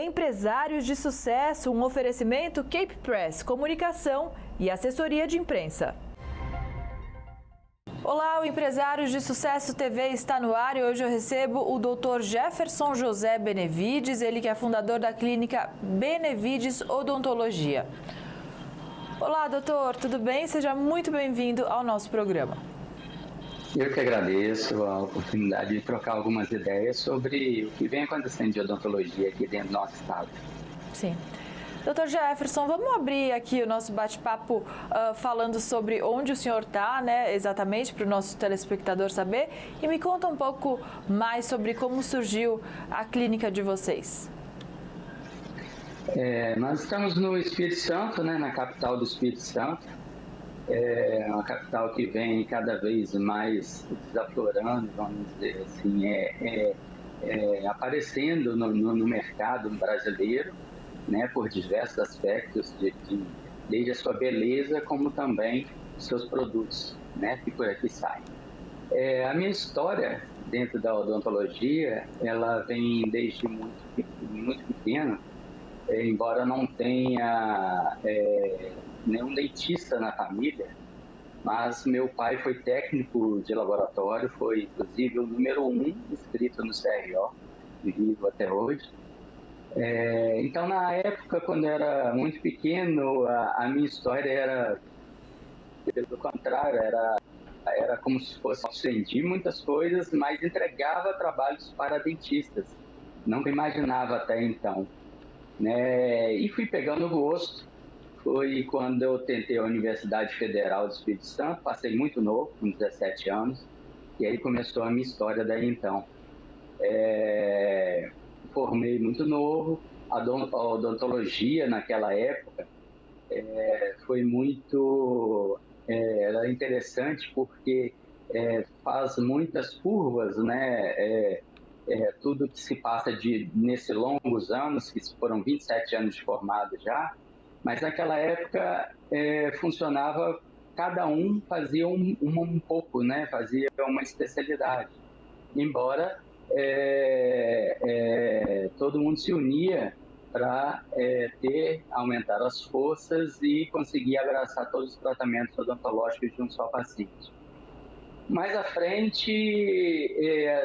Empresários de Sucesso, um oferecimento Cape Press, comunicação e assessoria de imprensa. Olá, o Empresários de Sucesso TV está no ar e hoje eu recebo o Dr. Jefferson José Benevides, ele que é fundador da clínica Benevides Odontologia. Olá, doutor, tudo bem? Seja muito bem-vindo ao nosso programa. Eu que agradeço a oportunidade de trocar algumas ideias sobre o que vem acontecendo de odontologia aqui dentro do nosso estado. Sim. Doutor Jefferson, vamos abrir aqui o nosso bate-papo falando sobre onde o senhor está, né, exatamente, para o nosso telespectador saber. E me conta um pouco mais sobre como surgiu a clínica de vocês. Nós estamos no Espírito Santo, né, na capital do Espírito Santo. É uma capital que vem cada vez mais desaflorando, vamos dizer assim, aparecendo no mercado brasileiro, né, por diversos aspectos, desde a sua beleza, como também seus produtos, né, que por aqui saem. A minha história dentro da odontologia, ela vem desde muito pequeno, embora não tenha nenhum dentista na família, mas meu pai foi técnico de laboratório, foi inclusive o número 1 inscrito no CRO, vivo até hoje. Então, na época, quando eu era muito pequeno, a minha história era, pelo contrário, era como se fosse aprendi muitas coisas, mas entregava trabalhos para dentistas. Nunca imaginava até então, né? E fui pegando gosto. Foi quando eu tentei a Universidade Federal do Espírito Santo, passei muito novo, com 17 anos, e aí começou a minha história daí então. Formei muito novo, a odontologia naquela época foi muito era interessante porque faz muitas curvas, né? Tudo que se passa nesses longos anos, que foram 27 anos de formado já, mas naquela época funcionava, cada um fazia um pouco, né? Fazia uma especialidade, embora todo mundo se unia para aumentar as forças e conseguir abraçar todos os tratamentos odontológicos de um só paciente. Mais à frente,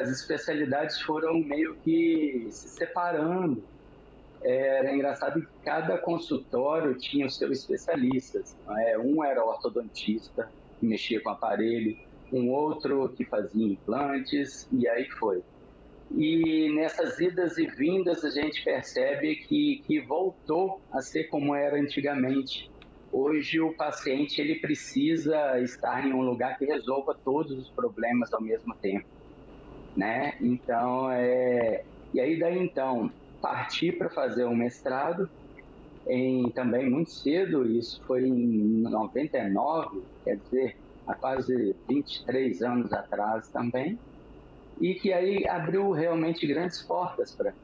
as especialidades foram meio que se separando. Era engraçado que cada consultório tinha os seus especialistas. Um era ortodontista, que mexia com aparelho, um outro que fazia implantes, e aí foi. E nessas idas e vindas a gente percebe que voltou a ser como era antigamente. Hoje o paciente ele precisa estar em um lugar que resolva todos os problemas ao mesmo tempo, né? Então, e aí daí então parti para fazer um mestrado também muito cedo, isso foi em 99, quer dizer, há quase 23 anos atrás também, e que aí abriu realmente grandes portas para mim,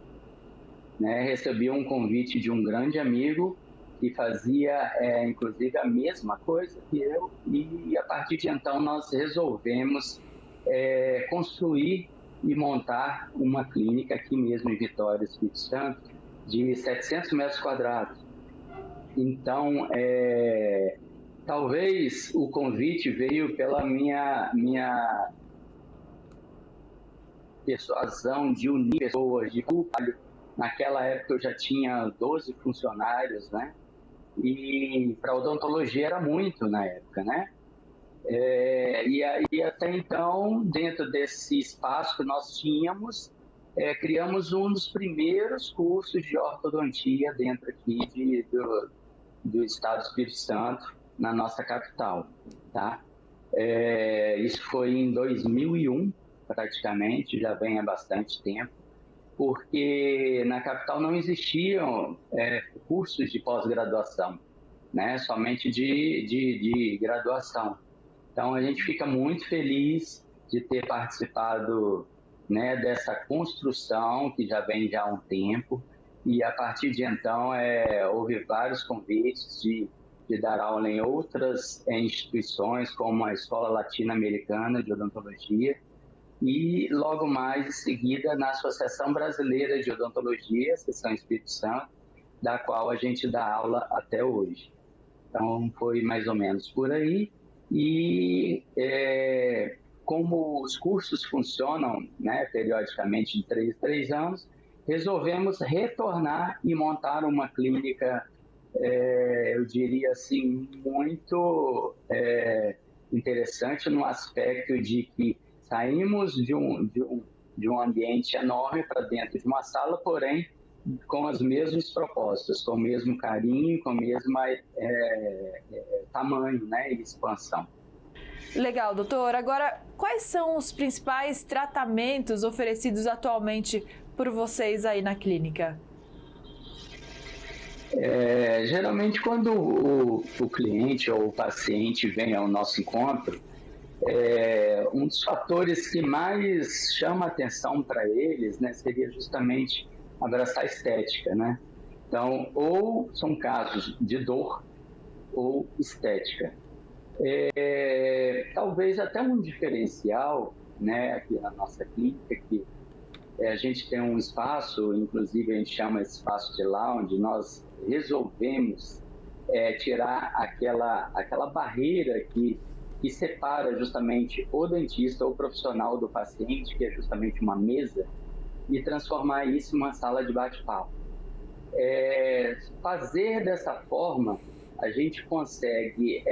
né? Recebi um convite de um grande amigo que fazia, inclusive, a mesma coisa que eu, e a partir de então nós resolvemos construir e montar uma clínica aqui mesmo em Vitória, Espírito Santo, de 700 metros quadrados. Então, talvez o convite veio pela minha persuasão de unir pessoas, de trabalho. Naquela época eu já tinha 12 funcionários, né? E para odontologia era muito na época, né? E aí até então, dentro desse espaço que nós tínhamos, criamos um dos primeiros cursos de ortodontia dentro aqui do estado do Espírito Santo, na nossa capital, tá? Isso foi em 2001, praticamente, já vem há bastante tempo, porque na capital não existiam cursos de pós-graduação, né? Somente de graduação. Então a gente fica muito feliz de ter participado, né, dessa construção que já vem já há um tempo, e a partir de então houve vários convites de dar aula em outras instituições, como a Escola Latino-Americana de Odontologia, e logo mais em seguida na Associação Brasileira de Odontologia, seção Espírito Santo, da qual a gente dá aula até hoje. Então, foi mais ou menos por aí. E como os cursos funcionam, né, periodicamente de 3 em 3 anos, resolvemos retornar e montar uma clínica, eu diria assim, muito interessante no aspecto de que saímos de um ambiente enorme para dentro de uma sala, porém com os mesmos propósitos, com o mesmo carinho, com o mesmo tamanho, né, e expansão. Legal, doutor. Agora, quais são os principais tratamentos oferecidos atualmente por vocês aí na clínica? Geralmente, quando o cliente ou o paciente vem ao nosso encontro, um dos fatores que mais chama atenção para eles, né, seria justamente abraçar a estética, né? Então, ou são casos de dor ou estética. Talvez até um diferencial, né, aqui na nossa clínica, que a gente tem um espaço, inclusive a gente chama esse espaço de lounge, nós resolvemos tirar aquela barreira que separa justamente o dentista ou o profissional do paciente, que é justamente uma mesa, e transformar isso em uma sala de bate-papo. Fazer dessa forma, a gente consegue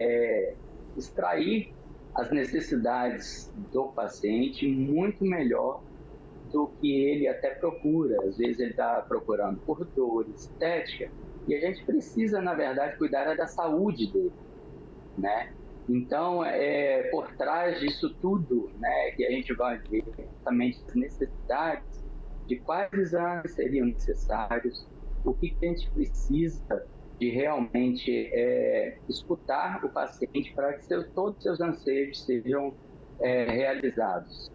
extrair as necessidades do paciente muito melhor do que ele até procura. Às vezes ele está procurando por dor, estética, e a gente precisa, na verdade, cuidar da saúde dele, né? Então, por trás disso tudo, né, que a gente vai ver justamente as necessidades de quais exames seriam necessários, o que a gente precisa de realmente escutar o paciente para que todos os seus anseios sejam realizados,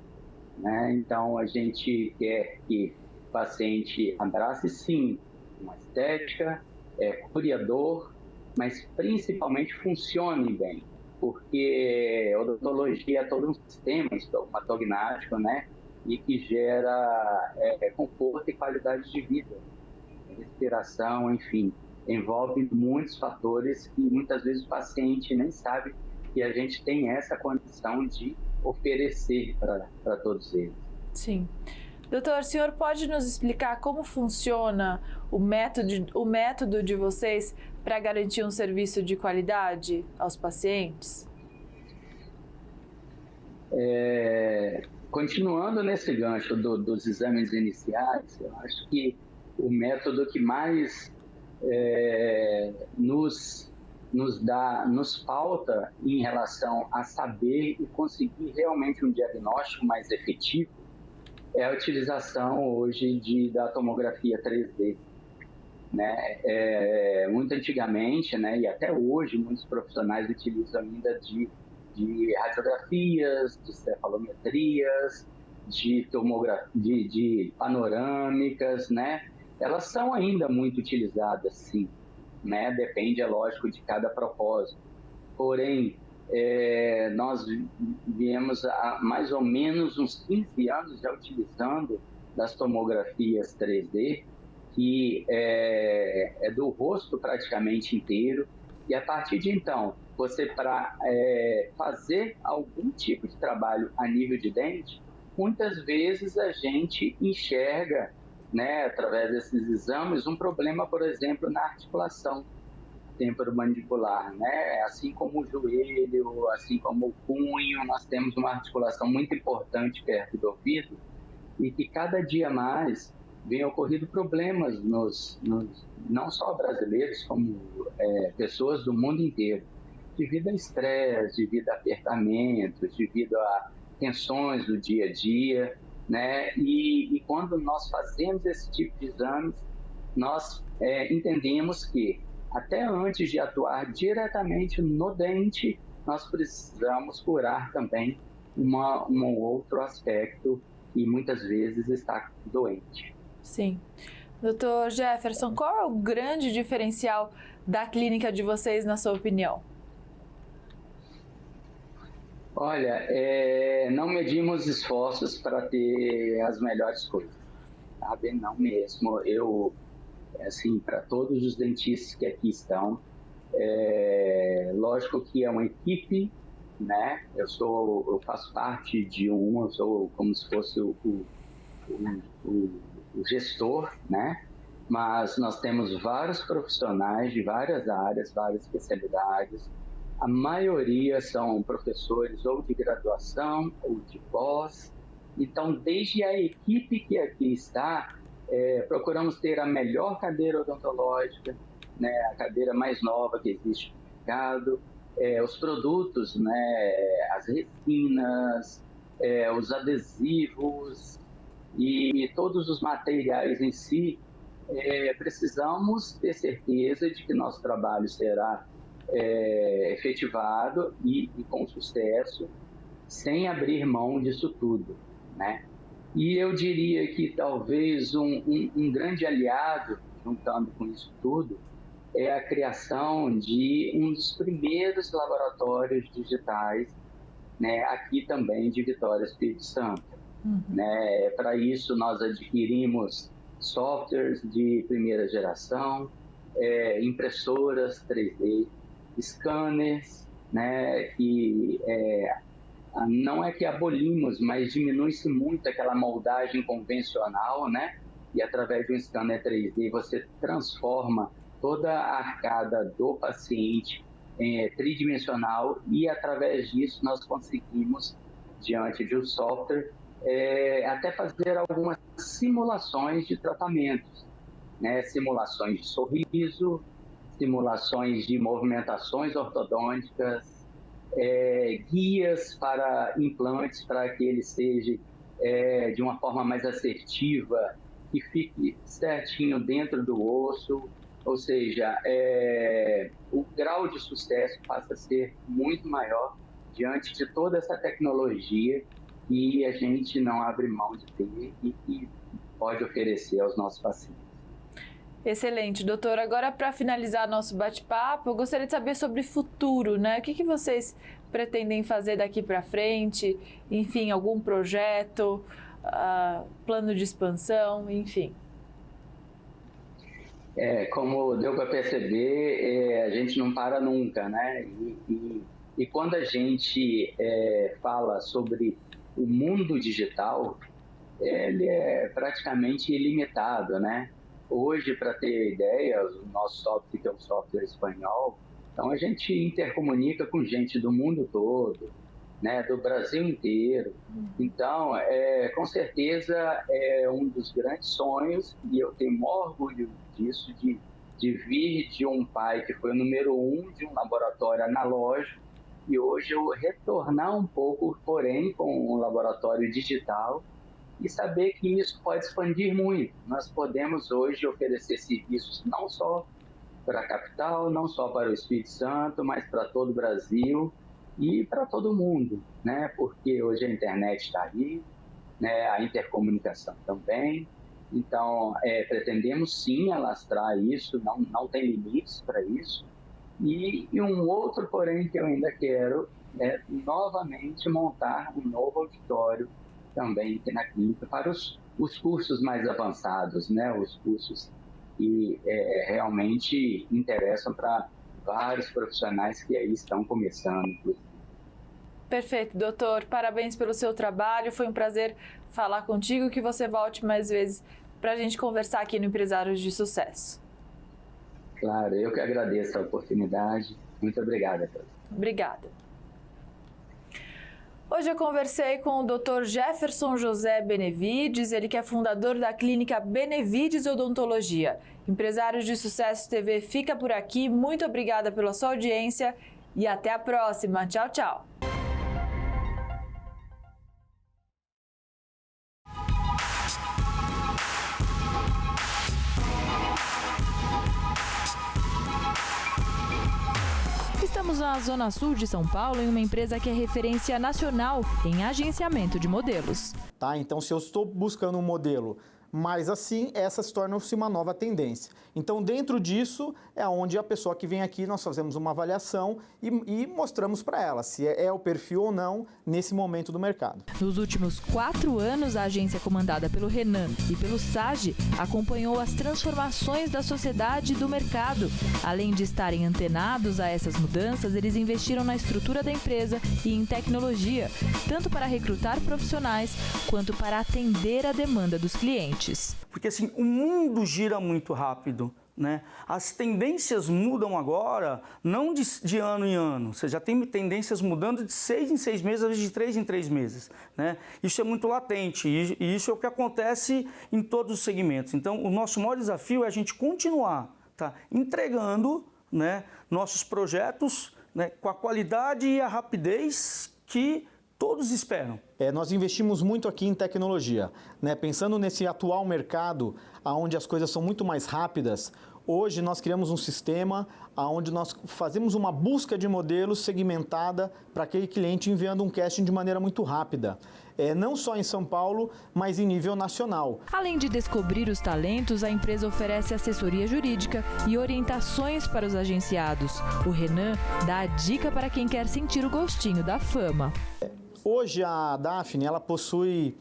né? Então, a gente quer que o paciente abrace, sim, uma estética, cure a dor, mas principalmente funcione bem, porque a odontologia é todo um sistema estomatognático, né? E que gera conforto e qualidade de vida, respiração, enfim, envolve muitos fatores que muitas vezes o paciente nem sabe que a gente tem essa condição de oferecer para todos eles. Sim. Doutor, o senhor pode nos explicar como funciona o método de vocês para garantir um serviço de qualidade aos pacientes? Continuando nesse gancho dos exames iniciais, eu acho que o método que mais nos pauta em relação a saber e conseguir realmente um diagnóstico mais efetivo é a utilização hoje da tomografia 3D. Né? Muito antigamente, né, e até hoje, muitos profissionais utilizam ainda de radiografias, de cefalometrias, de panorâmicas, né? Elas são ainda muito utilizadas, sim, né? Depende, é lógico, de cada propósito. Porém, nós viemos há mais ou menos uns 15 anos já utilizando das tomografias 3D, que é do rosto praticamente inteiro, e a partir de então, você para fazer algum tipo de trabalho a nível de dente, muitas vezes a gente enxerga, né, através desses exames, um problema, por exemplo, na articulação temporomandibular, né? Assim como o joelho, assim como o punho, nós temos uma articulação muito importante perto do ouvido e que cada dia mais vem ocorrido problemas não só brasileiros, como pessoas do mundo inteiro, devido a estresse, devido a apertamentos, devido a tensões do dia a dia, né? E quando nós fazemos esse tipo de exames, nós entendemos que até antes de atuar diretamente no dente, nós precisamos curar também um outro aspecto que muitas vezes está doente. Sim. Doutor Jefferson, qual é o grande diferencial da clínica de vocês, na sua opinião? Olha, não medimos esforços para ter as melhores coisas, sabe? Não mesmo. Eu, assim, para todos os dentistas que aqui estão, lógico que é uma equipe, né? Eu faço parte de eu sou como se fosse o gestor, né? Mas nós temos vários profissionais de várias áreas, várias especialidades. A maioria são professores ou de graduação ou de pós. Então, desde a equipe que aqui está, procuramos ter a melhor cadeira odontológica, né? A cadeira mais nova que existe no mercado, os produtos, né? As resinas, os adesivos e todos os materiais em si. Precisamos ter certeza de que nosso trabalho será efetivado e com sucesso, sem abrir mão disso tudo, né? E eu diria que talvez um grande aliado, juntando com isso tudo, é a criação de um dos primeiros laboratórios digitais, né, aqui também de Vitória, Espírito Santo. Né? Para isso, nós adquirimos softwares de primeira geração, impressoras 3D, scanners, né, que não é que abolimos, mas diminui-se muito aquela moldagem convencional, né? E através de um scanner 3D você transforma toda a arcada do paciente tridimensional e através disso nós conseguimos, diante de um software, até fazer algumas simulações de tratamentos, né? Simulações de sorriso, simulações de movimentações ortodônticas, guias para implantes para que ele seja de uma forma mais assertiva e fique certinho dentro do osso, ou seja, o grau de sucesso passa a ser muito maior diante de toda essa tecnologia que a gente não abre mão de ter e que pode oferecer aos nossos pacientes. Excelente, doutor. Agora, para finalizar nosso bate-papo, eu gostaria de saber sobre futuro, né? O que vocês pretendem fazer daqui para frente? Enfim, algum projeto, plano de expansão, enfim. Como deu para perceber, a gente não para nunca, né? E quando a gente fala sobre o mundo digital, ele é praticamente ilimitado, né? Hoje, para ter ideia, o nosso software, que é um software espanhol, então a gente intercomunica com gente do mundo todo, né, do Brasil inteiro. Então, com certeza, é um dos grandes sonhos, e eu tenho maior orgulho disso, de vir de um pai que foi o número 1 de um laboratório analógico, e hoje eu retornar um pouco, porém, com um laboratório digital, e saber que isso pode expandir muito. Nós podemos hoje oferecer serviços não só para a capital, não só para o Espírito Santo, mas para todo o Brasil e para todo mundo, né? Porque hoje a internet está aí, né? A intercomunicação também. Então, pretendemos sim alastrar isso, não tem limites para isso. E um outro, porém, que eu ainda quero é novamente montar um novo auditório também aqui na clínica para os cursos mais avançados, né? Os cursos que realmente interessam para vários profissionais que aí estão começando. Perfeito, doutor. Parabéns pelo seu trabalho. Foi um prazer falar contigo. Que você volte mais vezes para a gente conversar aqui no Empresários de Sucesso. Claro, eu que agradeço a oportunidade. Muito obrigada. Obrigada. Hoje eu conversei com o Dr. Jefferson José Benevides, ele que é fundador da clínica Benevides Odontologia. Empresários de Sucesso TV fica por aqui. Muito obrigada pela sua audiência e até a próxima. Tchau, tchau. Estamos na Zona Sul de São Paulo em uma empresa que é referência nacional em agenciamento de modelos. Tá? Então, se eu estou buscando um modelo Mas assim, essa se torna-se uma nova tendência. Então, dentro disso, é onde a pessoa que vem aqui, nós fazemos uma avaliação e mostramos para ela se é o perfil ou não nesse momento do mercado. Nos últimos 4 anos, a agência comandada pelo Renan e pelo Sage acompanhou as transformações da sociedade e do mercado. Além de estarem antenados a essas mudanças, eles investiram na estrutura da empresa e em tecnologia, tanto para recrutar profissionais quanto para atender a demanda dos clientes. Porque assim, o mundo gira muito rápido, né? As tendências mudam agora, não de ano em ano. Você já tem tendências mudando de 6 em 6 meses, às vezes de 3 em 3 meses, né? Isso é muito latente e isso é o que acontece em todos os segmentos. Então, o nosso maior desafio é a gente continuar, tá, entregando, né, nossos projetos, né, com a qualidade e a rapidez que todos esperam. Nós investimos muito aqui em tecnologia, né? Pensando nesse atual mercado, onde as coisas são muito mais rápidas, hoje nós criamos um sistema onde nós fazemos uma busca de modelos segmentada para aquele cliente enviando um casting de maneira muito rápida. Não só em São Paulo, mas em nível nacional. Além de descobrir os talentos, a empresa oferece assessoria jurídica e orientações para os agenciados. O Renan dá a dica para quem quer sentir o gostinho da fama. Hoje a Daphne ela possui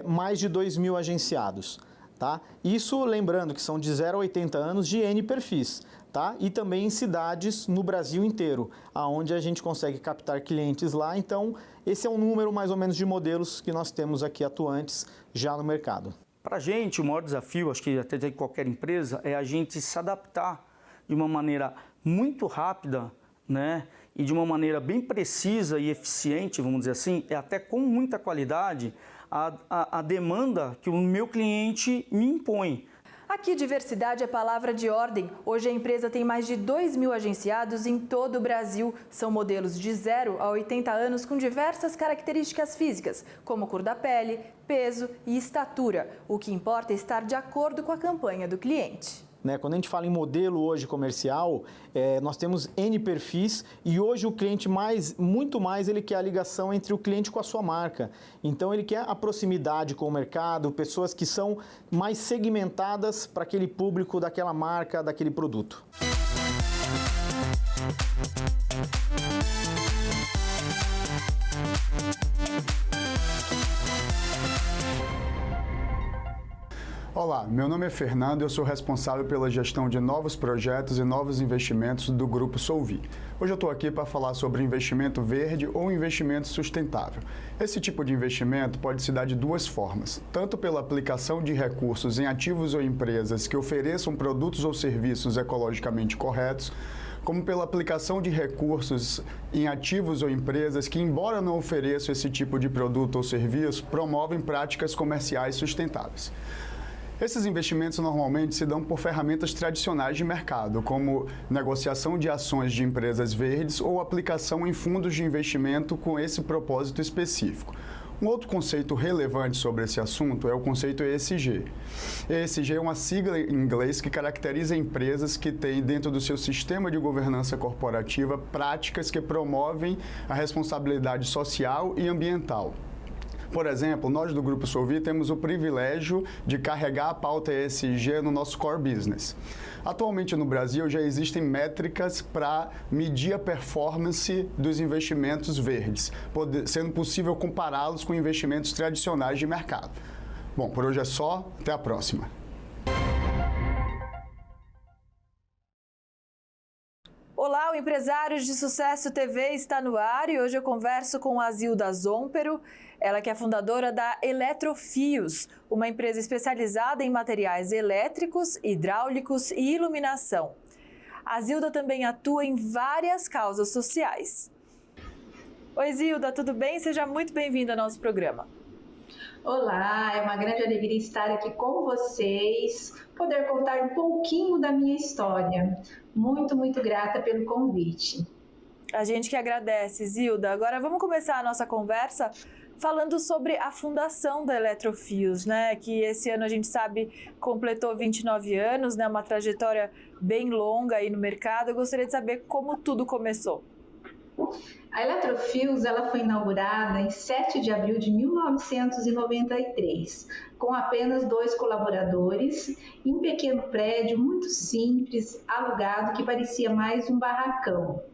mais de 2.000 agenciados, tá? Isso lembrando que são de 0 a 80 anos de N perfis, tá? E também em cidades no Brasil inteiro, aonde a gente consegue captar clientes lá. Então, esse é um número mais ou menos de modelos que nós temos aqui atuantes já no mercado. Para a gente, o maior desafio, acho que até de qualquer empresa, é a gente se adaptar de uma maneira muito rápida, né? E de uma maneira bem precisa e eficiente, vamos dizer assim, até com muita qualidade, a demanda que o meu cliente me impõe. Aqui, diversidade é palavra de ordem. Hoje a empresa tem mais de 2.000 agenciados em todo o Brasil. São modelos de 0 a 80 anos com diversas características físicas, como cor da pele, peso e estatura. O que importa é estar de acordo com a campanha do cliente. Quando a gente fala em modelo hoje comercial, nós temos N perfis e hoje o cliente muito mais ele quer a ligação entre o cliente com a sua marca. Então ele quer a proximidade com o mercado, pessoas que são mais segmentadas para aquele público daquela marca, daquele produto. Olá, meu nome é Fernando e eu sou responsável pela gestão de novos projetos e novos investimentos do Grupo Solvi. Hoje eu estou aqui para falar sobre investimento verde ou investimento sustentável. Esse tipo de investimento pode se dar de duas formas, tanto pela aplicação de recursos em ativos ou empresas que ofereçam produtos ou serviços ecologicamente corretos, como pela aplicação de recursos em ativos ou empresas que, embora não ofereçam esse tipo de produto ou serviço, promovem práticas comerciais sustentáveis. Esses investimentos normalmente se dão por ferramentas tradicionais de mercado, como negociação de ações de empresas verdes ou aplicação em fundos de investimento com esse propósito específico. Um outro conceito relevante sobre esse assunto é o conceito ESG. ESG é uma sigla em inglês que caracteriza empresas que têm dentro do seu sistema de governança corporativa práticas que promovem a responsabilidade social e ambiental. Por exemplo, nós do Grupo Solvi temos o privilégio de carregar a pauta ESG no nosso core business. Atualmente no Brasil já existem métricas para medir a performance dos investimentos verdes, sendo possível compará-los com investimentos tradicionais de mercado. Bom, por hoje é só, até a próxima. Olá, o Empresários de Sucesso TV está no ar e hoje eu converso com a Zilda Zompero, ela que é fundadora da Eletrofios, uma empresa especializada em materiais elétricos, hidráulicos e iluminação. A Zilda também atua em várias causas sociais. Oi Zilda, tudo bem? Seja muito bem-vinda ao nosso programa. Olá, é uma grande alegria estar aqui com vocês, poder contar um pouquinho da minha história. Muito, muito grata pelo convite. A gente que agradece, Zilda. Agora vamos começar a nossa conversa falando sobre a fundação da Eletrofios, né? Que esse ano a gente sabe completou 29 anos, né? Uma trajetória bem longa aí no mercado. Eu gostaria de saber como tudo começou. A Eletrofios ela foi inaugurada em 7 de abril de 1993, com apenas 2 colaboradores, em um pequeno prédio muito simples, alugado, que parecia mais um barracão.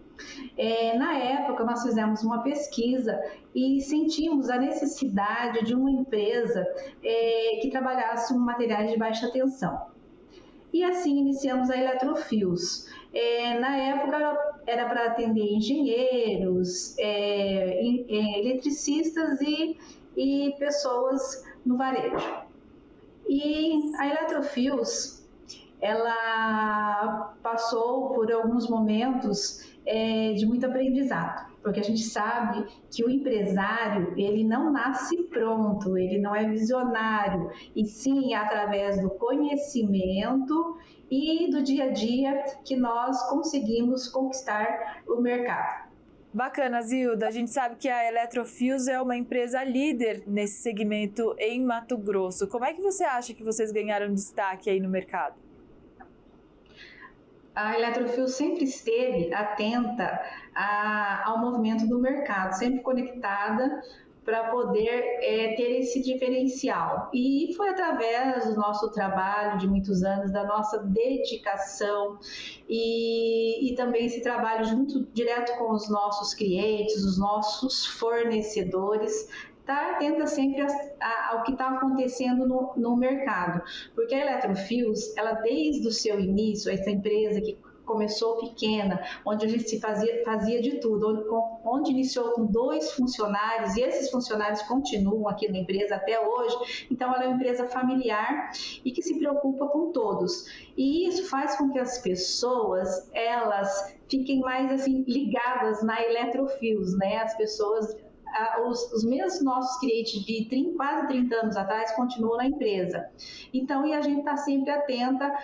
Na época, nós fizemos uma pesquisa e sentimos a necessidade de uma empresa que trabalhasse com materiais de baixa tensão. E assim iniciamos a Eletrofios. Na época era para atender engenheiros, eletricistas e pessoas no varejo. E a Eletrofios, ela passou por alguns momentos de muito aprendizado, porque a gente sabe que o empresário, ele não nasce pronto, ele não é visionário, e sim através do conhecimento e do dia a dia que nós conseguimos conquistar o mercado. Bacana, Zilda. A gente sabe que a Eletrofios é uma empresa líder nesse segmento em Mato Grosso. Como é que você acha que vocês ganharam destaque aí no mercado? A Eletrofios sempre esteve atenta ao movimento do mercado, sempre conectada para poder ter esse diferencial. E foi através do nosso trabalho de muitos anos, da nossa dedicação e também esse trabalho junto direto com os nossos clientes, os nossos fornecedores, estar atenta sempre ao que está acontecendo no mercado, porque a Eletrofios, ela desde o seu início, essa empresa que começou pequena, onde a gente fazia de tudo, onde iniciou com 2 funcionários, e esses funcionários continuam aqui na empresa até hoje, então ela é uma empresa familiar e que se preocupa com todos. E isso faz com que as pessoas, elas fiquem mais assim, ligadas na Eletrofios, né? As pessoas... Os mesmos nossos clientes de quase 30 anos atrás continuam na empresa. Então, e a gente está sempre atenta,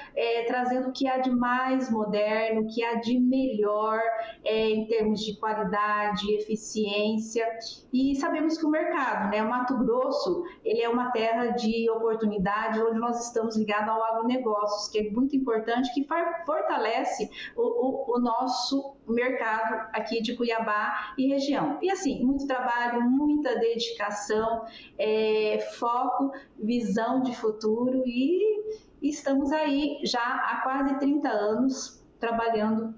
trazendo o que há de mais moderno, o que há de melhor em termos de qualidade, eficiência. E sabemos que o mercado, né, o Mato Grosso, ele é uma terra de oportunidade, onde nós estamos ligados ao agronegócios, que é muito importante, que fortalece o nosso mercado aqui de Cuiabá e região. E assim, muito trabalho, muita dedicação, foco, visão de futuro e estamos aí já há quase 30 anos trabalhando,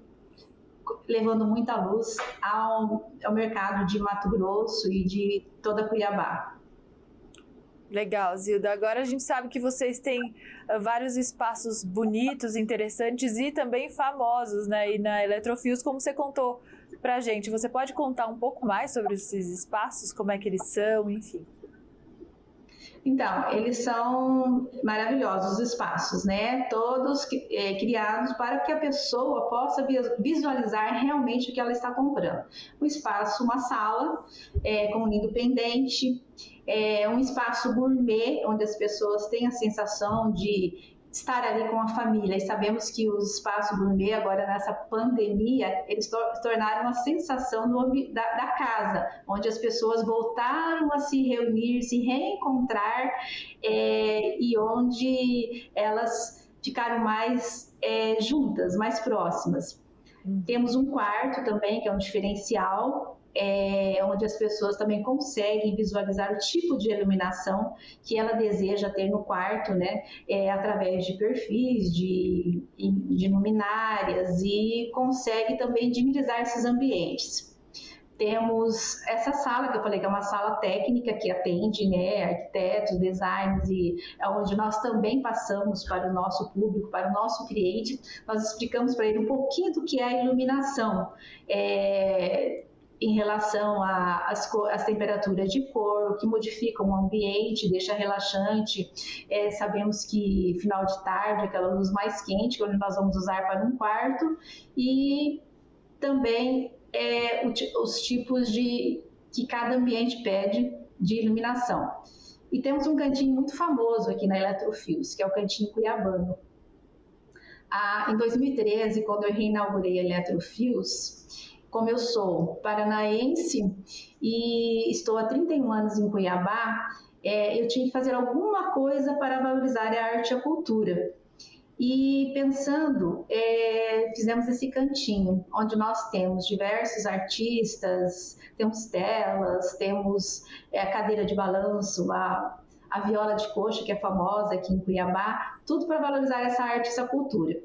levando muita luz ao mercado de Mato Grosso e de toda Cuiabá. Legal, Zilda. Agora a gente sabe que vocês têm vários espaços bonitos, interessantes e também famosos, né? E na Eletrofios, como você contou pra gente, você pode contar um pouco mais sobre esses espaços, como é que eles são, enfim? Então, eles são maravilhosos os espaços, né? Todos criados para que a pessoa possa visualizar realmente o que ela está comprando. Um espaço, uma sala com um lindo pendente, um espaço gourmet, onde as pessoas têm a sensação de estar ali com a família. E sabemos que os espaços gourmet, agora nessa pandemia, eles tornaram uma sensação da casa, onde as pessoas voltaram a se reunir, se reencontrar, e onde elas ficaram mais juntas, mais próximas. Temos um quarto também, que é um diferencial, onde as pessoas também conseguem visualizar o tipo de iluminação que ela deseja ter no quarto, né? Através de perfis, de luminárias, e consegue também dinamizar esses ambientes. Temos essa sala que eu falei que é uma sala técnica que atende, né, arquitetos, designers, e é onde nós também passamos para o nosso público, para o nosso cliente. Nós explicamos para ele um pouquinho do que é a iluminação, em relação às temperaturas de cor, o que modifica o ambiente, deixa relaxante. Sabemos que final de tarde, aquela luz mais quente, onde nós vamos usar para um quarto, e também os tipos que cada ambiente pede de iluminação. E temos um cantinho muito famoso aqui na Eletrofios, que é o Cantinho Cuiabano. Em 2013, quando eu reinaugurei a Eletrofios, como eu sou paranaense e estou há 31 anos em Cuiabá, eu tinha que fazer alguma coisa para valorizar a arte e a cultura. E pensando, fizemos esse cantinho, onde nós temos diversos artistas, temos telas, temos a cadeira de balanço, a viola de coxa, que é famosa aqui em Cuiabá, tudo para valorizar essa arte e essa cultura.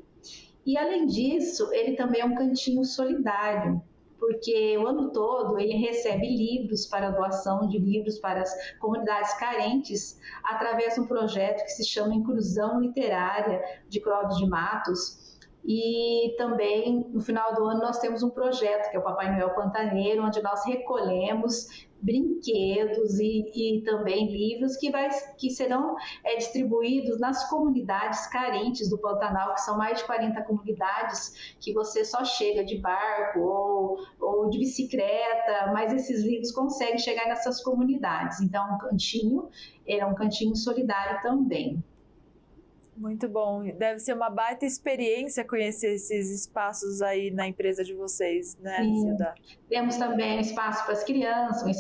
E além disso, ele também é um cantinho solidário, porque o ano todo ele recebe livros para doação de livros para as comunidades carentes, através de um projeto que se chama Inclusão Literária de Cláudio de Matos. E também, no final do ano, nós temos um projeto, que é o Papai Noel Pantaneiro, onde nós recolhemos brinquedos e também livros que serão distribuídos nas comunidades carentes do Pantanal, que são mais de 40 comunidades, que você só chega de barco ou de bicicleta, mas esses livros conseguem chegar nessas comunidades. Então, é um cantinho solidário também. Muito bom. Deve ser uma baita experiência conhecer esses espaços aí na empresa de vocês, né, Zilda? Temos também um espaço para as crianças, um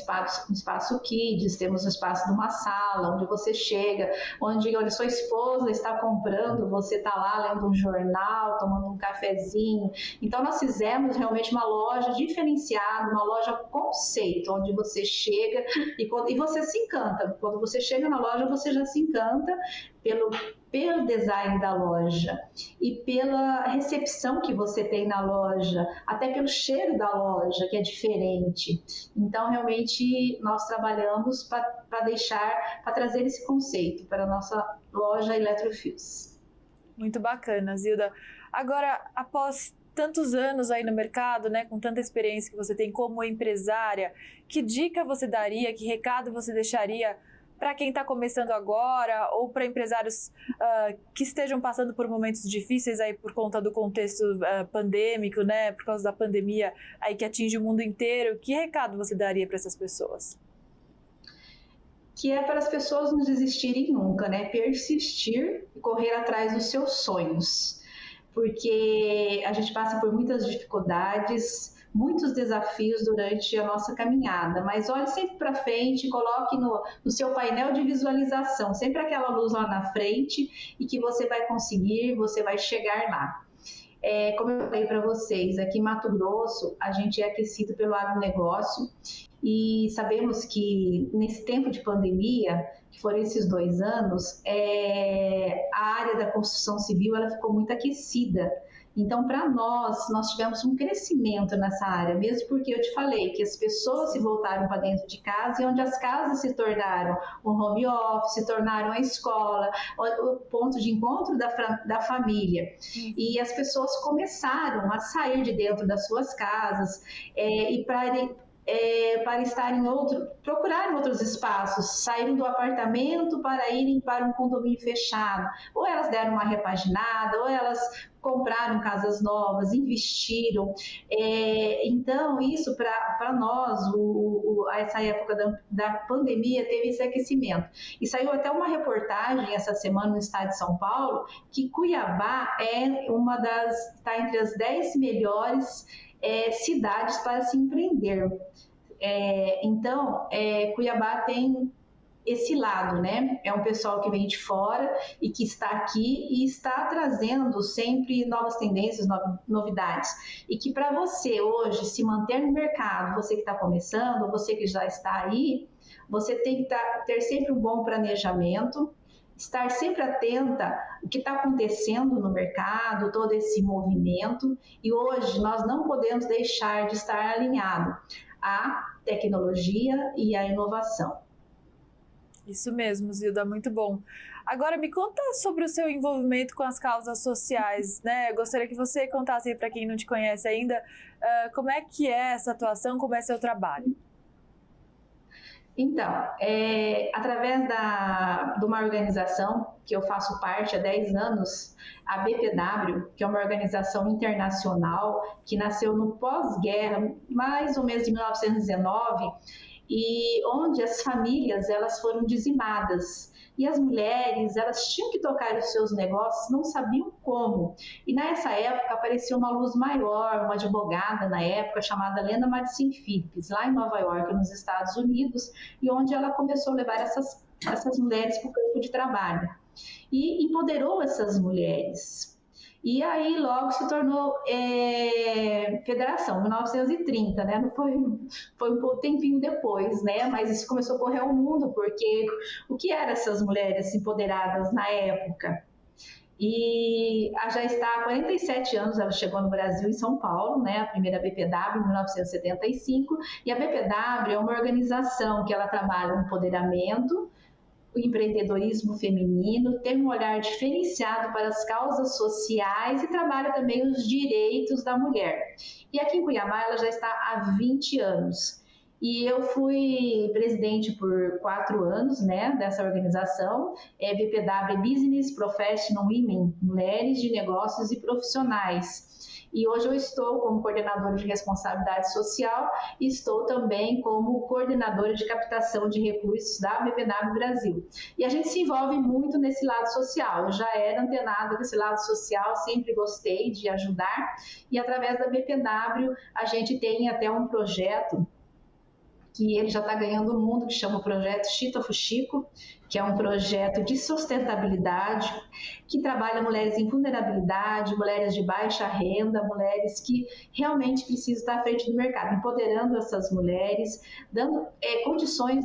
espaço kids, temos um espaço de uma sala onde você chega, onde olha, sua esposa está comprando, você está lá lendo um jornal, tomando um cafezinho. Então nós fizemos realmente uma loja diferenciada, uma loja conceito, onde você chega e você se encanta. Quando você chega na loja, você já se encanta pelo design da loja e pela recepção que você tem na loja, até pelo cheiro da loja, que é diferente. Então, realmente, nós trabalhamos para trazer esse conceito para a nossa loja Eletrofios. Muito bacana, Zilda. Agora, após tantos anos aí no mercado, né, com tanta experiência que você tem como empresária, que dica você daria, que recado você deixaria para quem está começando agora ou para empresários que estejam passando por momentos difíceis aí por conta do contexto pandêmico, né, por causa da pandemia aí que atinge o mundo inteiro? Que recado você daria para essas pessoas? Que é para as pessoas não desistirem nunca, né? Persistir e correr atrás dos seus sonhos, porque a gente passa por muitas dificuldades, muitos desafios durante a nossa caminhada, mas olhe sempre para frente, coloque no seu painel de visualização, sempre aquela luz lá na frente e que você vai conseguir, você vai chegar lá. Como eu falei para vocês, aqui em Mato Grosso, a gente é aquecido pelo agronegócio e sabemos que nesse tempo de pandemia, que foram esses 2 anos, a área da construção civil ela ficou muito aquecida. Então, para nós tivemos um crescimento nessa área, mesmo porque eu te falei que as pessoas se voltaram para dentro de casa e onde as casas se tornaram um home office, se tornaram a escola, o ponto de encontro da família. E as pessoas começaram a sair de dentro das suas casas e para estar procurarem outros espaços, saírem do apartamento para irem para um condomínio fechado. Ou elas deram uma repaginada, ou elas compraram casas novas, investiram. Então, isso para nós, essa época da pandemia, teve esse aquecimento. E saiu até uma reportagem essa semana no estado de São Paulo, que Cuiabá está entre as 10 melhores cidades para se empreender. Então, Cuiabá tem esse lado, né? É um pessoal que vem de fora e que está aqui e está trazendo sempre novas tendências, novidades. E que para você hoje se manter no mercado, você que está começando, você que já está aí, você tem que ter sempre um bom planejamento, estar sempre atenta ao que está acontecendo no mercado, todo esse movimento, e hoje nós não podemos deixar de estar alinhado à tecnologia e à inovação. Isso mesmo, Zilda, muito bom. Agora me conta sobre o seu envolvimento com as causas sociais, né? Eu gostaria que você contasse para quem não te conhece ainda, como é que é essa atuação, como é seu trabalho? Então, através de uma organização que eu faço parte há 10 anos, a BPW, que é uma organização internacional que nasceu no pós-guerra, mais ou menos de 1919, e onde as famílias elas foram dizimadas. E as mulheres, elas tinham que tocar os seus negócios, não sabiam como. E nessa época apareceu uma luz maior, uma advogada na época chamada Lena Madison Phillips, lá em Nova York, nos Estados Unidos, e onde ela começou a levar essas mulheres para o campo de trabalho. e empoderou essas mulheres. E aí logo se tornou federação, 1930, né? Não foi um tempinho depois, né? Mas isso começou a correr ao mundo, porque o que eram essas mulheres empoderadas na época? E já está há 47 anos, ela chegou no Brasil, em São Paulo, né? A primeira BPW, em 1975, e a BPW é uma organização que ela trabalha no empoderamento, o empreendedorismo feminino, tem um olhar diferenciado para as causas sociais e trabalha também os direitos da mulher. E aqui em Cuiabá ela já está há 20 anos. E eu fui presidente por 4 anos, né, dessa organização, BPW Business Professional Women, Mulheres de Negócios e Profissionais. E hoje eu estou como coordenadora de responsabilidade social e estou também como coordenadora de captação de recursos da BPW Brasil. E a gente se envolve muito nesse lado social. Eu já era antenada nesse lado social, sempre gostei de ajudar. E através da BPW a gente tem até um projeto que ele já está ganhando o mundo, que chama o projeto Chita Fuxico, que é um projeto de sustentabilidade, que trabalha mulheres em vulnerabilidade, mulheres de baixa renda, mulheres que realmente precisam estar à frente do mercado, empoderando essas mulheres, dando condições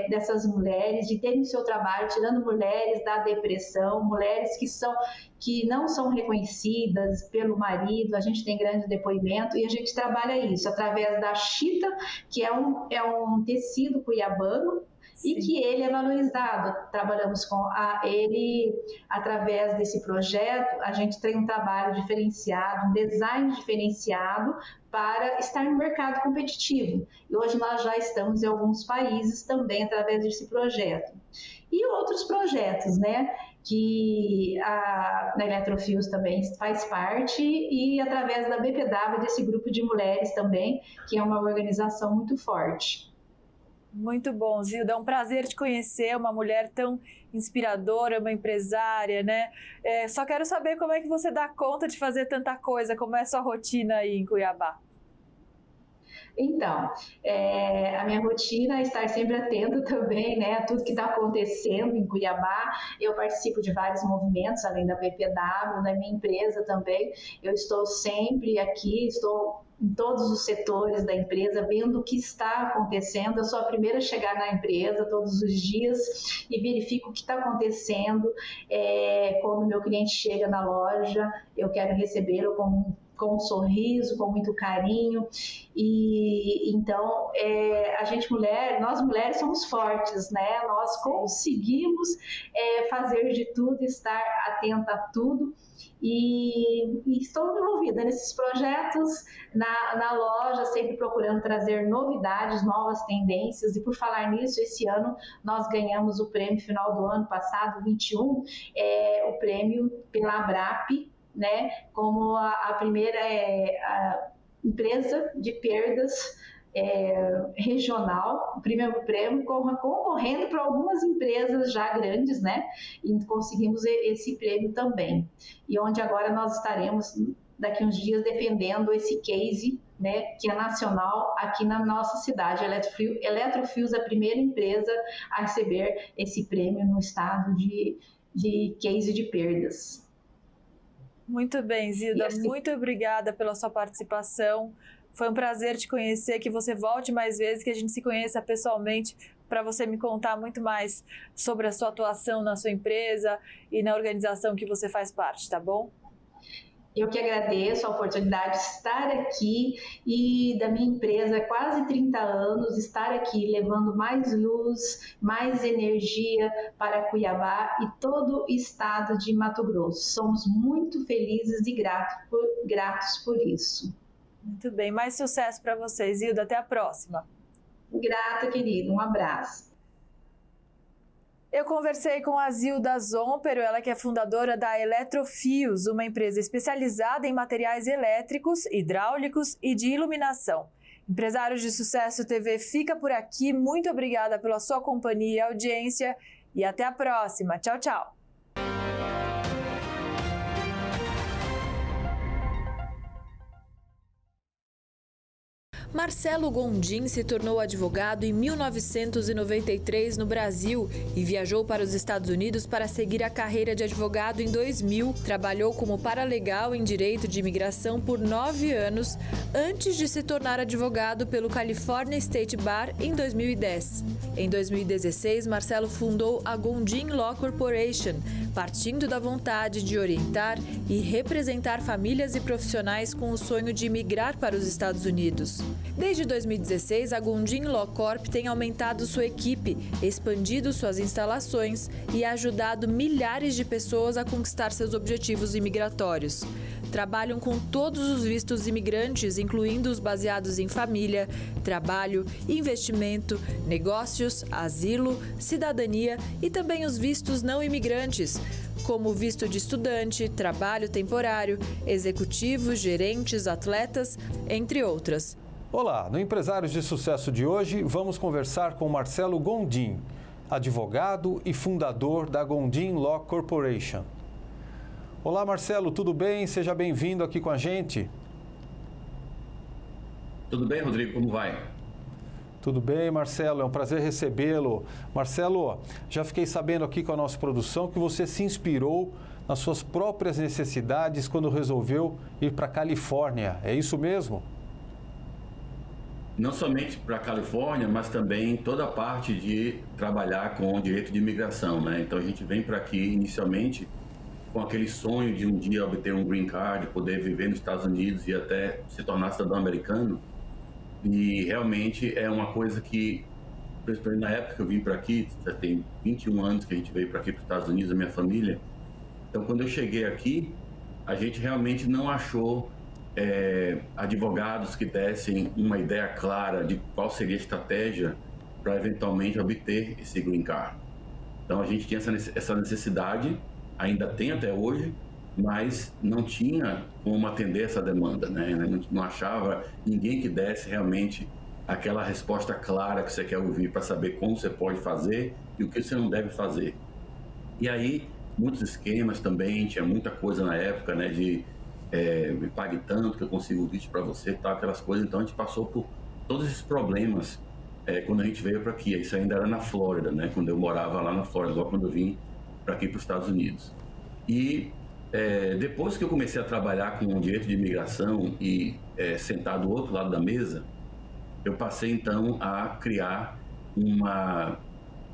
dessas mulheres de terem o seu trabalho, tirando mulheres da depressão, mulheres que não são reconhecidas pelo marido. A gente tem grande depoimento e a gente trabalha isso através da chita, que é um tecido cuiabano. Sim. E que ele é valorizado. Trabalhamos com ele através desse projeto. A gente tem um trabalho diferenciado, um design diferenciado para estar no mercado competitivo. E hoje nós já estamos em alguns países também através desse projeto. E outros projetos, né? Que a Eletrofios também faz parte, e através da BPW, desse grupo de mulheres também, que é uma organização muito forte. Muito bom, Zilda. É um prazer te conhecer, uma mulher tão inspiradora, uma empresária, né? Só quero saber como é que você dá conta de fazer tanta coisa, como é a sua rotina aí em Cuiabá. Então, a minha rotina é estar sempre atenta também, né, a tudo que está acontecendo em Cuiabá. Eu participo de vários movimentos, além da BPW, na minha empresa também. Eu estou sempre aqui, estou em todos os setores da empresa, vendo o que está acontecendo. Eu sou a primeira a chegar na empresa todos os dias e verifico o que está acontecendo. Quando o meu cliente chega na loja, eu quero recebê-lo com um sorriso, com muito carinho. E então nós mulheres somos fortes, né? Nós conseguimos fazer de tudo, estar atenta a tudo. E estou envolvida nesses projetos na loja, sempre procurando trazer novidades, novas tendências. E por falar nisso, esse ano nós ganhamos o prêmio final do ano passado, 21, o prêmio pela Abrap, né, como a primeira empresa de perdas regional, o primeiro prêmio, concorrendo para algumas empresas já grandes, né, e conseguimos esse prêmio também. E onde agora nós estaremos, daqui uns dias, defendendo esse case, né, que é nacional aqui na nossa cidade. Eletrofios é a primeira empresa a receber esse prêmio no estado de case de perdas. Muito bem, Zilda, assim, muito obrigada pela sua participação. Foi um prazer te conhecer, que você volte mais vezes, que a gente se conheça pessoalmente, para você me contar muito mais sobre a sua atuação na sua empresa e na organização que você faz parte, tá bom? Eu que agradeço a oportunidade de estar aqui e da minha empresa, quase 30 anos, estar aqui levando mais luz, mais energia para Cuiabá e todo o estado de Mato Grosso. Somos muito felizes e gratos por isso. Muito bem, mais sucesso para vocês, Zilda. Até a próxima. Grata, querido. Um abraço. Eu conversei com a Zilda Zompero, ela que é fundadora da Eletrofios, uma empresa especializada em materiais elétricos, hidráulicos e de iluminação. Empresários de Sucesso TV fica por aqui. Muito obrigada pela sua companhia e audiência e até a próxima. Tchau, tchau. Marcelo Gondim se tornou advogado em 1993 no Brasil e viajou para os Estados Unidos para seguir a carreira de advogado em 2000. Trabalhou como paralegal em direito de imigração por 9 anos, antes de se tornar advogado pelo California State Bar em 2010. Em 2016, Marcelo fundou a Gondim Law Corporation, partindo da vontade de orientar e representar famílias e profissionais com o sonho de imigrar para os Estados Unidos. Desde 2016, a Gondim Law Corp tem aumentado sua equipe, expandido suas instalações e ajudado milhares de pessoas a conquistar seus objetivos imigratórios. Trabalham com todos os vistos imigrantes, incluindo os baseados em família, trabalho, investimento, negócios, asilo, cidadania e também os vistos não imigrantes, como visto de estudante, trabalho temporário, executivos, gerentes, atletas, entre outras. Olá, no Empresários de Sucesso de hoje vamos conversar com Marcelo Gondim, advogado e fundador da Gondim Law Corporation. Olá, Marcelo, tudo bem? Seja bem-vindo aqui com a gente. Tudo bem, Rodrigo? Como vai? Tudo bem, Marcelo, é um prazer recebê-lo. Marcelo, já fiquei sabendo aqui com a nossa produção que você se inspirou nas suas próprias necessidades quando resolveu ir para a Califórnia, é isso mesmo? Não somente para a Califórnia, mas também toda a parte de trabalhar com o direito de imigração, né? Então a gente vem para aqui inicialmente com aquele sonho de um dia obter um green card, poder viver nos Estados Unidos e até se tornar cidadão americano. E realmente é uma coisa que, principalmente na época que eu vim para aqui, já tem 21 anos que a gente veio para aqui para os Estados Unidos, a minha família. Então quando eu cheguei aqui, a gente realmente não achou advogados que dessem uma ideia clara de qual seria a estratégia para eventualmente obter esse green card. Então a gente tinha essa necessidade, ainda tem até hoje, mas não tinha como atender essa demanda, né? Não achava ninguém que desse realmente aquela resposta clara que você quer ouvir para saber como você pode fazer e o que você não deve fazer. E aí, muitos esquemas também, tinha muita coisa na época, né, de me pague tanto que eu consigo o visto para você, tal, aquelas coisas. Então a gente passou por todos esses problemas quando a gente veio para aqui. Isso ainda era na Flórida, né? Quando eu morava lá na Flórida, logo quando eu vim para aqui para os Estados Unidos. E depois que eu comecei a trabalhar com o direito de imigração e sentar do outro lado da mesa, eu passei então a criar uma,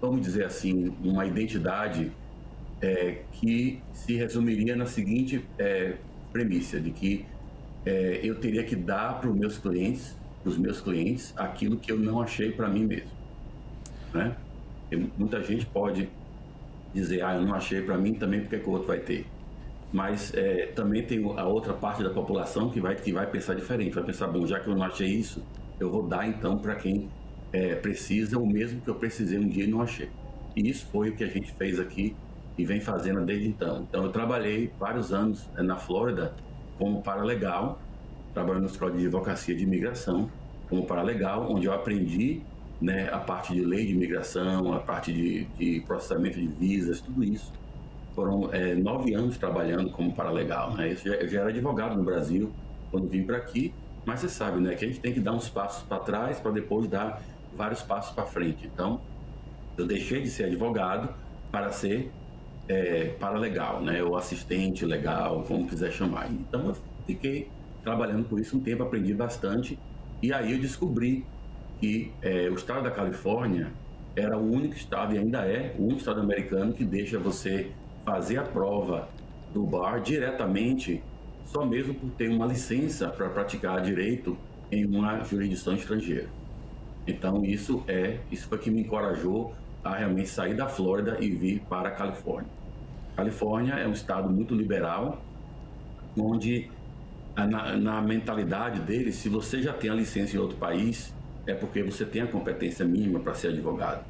vamos dizer assim, uma identidade que se resumiria na seguinte premissa, de que eu teria que dar para os meus clientes, aquilo que eu não achei para mim mesmo, né? Muita gente pode dizer, eu não achei para mim, também porque que o outro vai ter. Mas também tem a outra parte da população que vai pensar diferente, vai pensar, bom, já que eu não achei isso, eu vou dar então para quem precisa o mesmo que eu precisei um dia e não achei. E isso foi o que a gente fez aqui e vem fazendo desde então. Então eu trabalhei vários anos na Flórida como paralegal, trabalhando no escritório de advocacia de imigração como paralegal, onde eu aprendi, né, a parte de lei de imigração, a parte de processamento de visas, tudo isso. Foram 9 anos trabalhando como paralegal, né? Eu já era advogado no Brasil quando vim para aqui, mas você sabe, né, que a gente tem que dar uns passos para trás para depois dar vários passos para frente. Então, eu deixei de ser advogado para ser paralegal, né, ou assistente legal, como quiser chamar. Então, eu fiquei trabalhando com isso um tempo, aprendi bastante, e aí eu descobri que o estado da Califórnia era o único estado, e ainda é o único estado americano que deixa você fazer a prova do bar diretamente, só mesmo por ter uma licença para praticar direito em uma jurisdição estrangeira. Então isso foi que me encorajou a realmente sair da Flórida e vir para a Califórnia. A Califórnia é um estado muito liberal, onde na mentalidade deles, se você já tem a licença em outro país, é porque você tem a competência mínima para ser advogado.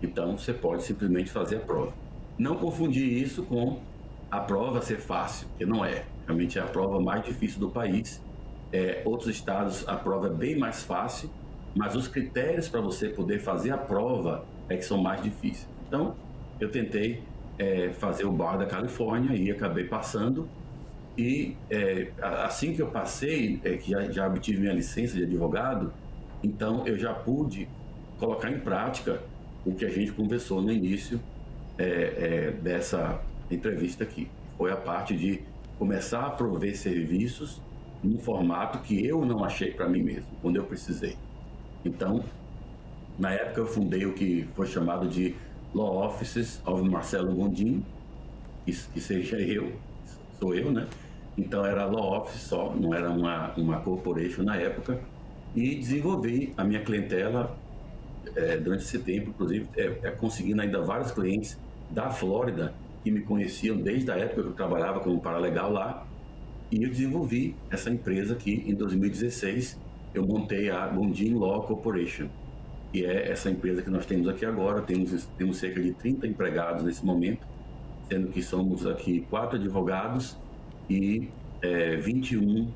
Então você pode simplesmente fazer a prova. Não confundir isso com a prova ser fácil, porque não é. Realmente é a prova mais difícil do país. Outros estados a prova é bem mais fácil, mas os critérios para você poder fazer a prova que são mais difíceis. Então, eu tentei fazer o bar da Califórnia e acabei passando. E assim que eu passei, que já obtive minha licença de advogado, então eu já pude colocar em prática o que a gente conversou no início dessa entrevista aqui. Foi a parte de começar a prover serviços num formato que eu não achei para mim mesmo, quando eu precisei. Então, na época eu fundei o que foi chamado de Law Offices of Marcelo Gondim, que seja sou eu, né? Então era Law Office só, não era uma corporation na época, e desenvolvi a minha clientela durante esse tempo, inclusive conseguindo ainda vários clientes da Flórida que me conheciam desde a época que eu trabalhava como paralegal lá, e eu desenvolvi essa empresa que em 2016 eu montei a Gondim Law Corporation, que é essa empresa que nós temos aqui agora. Temos cerca de 30 empregados nesse momento, sendo que somos aqui 4 advogados e 21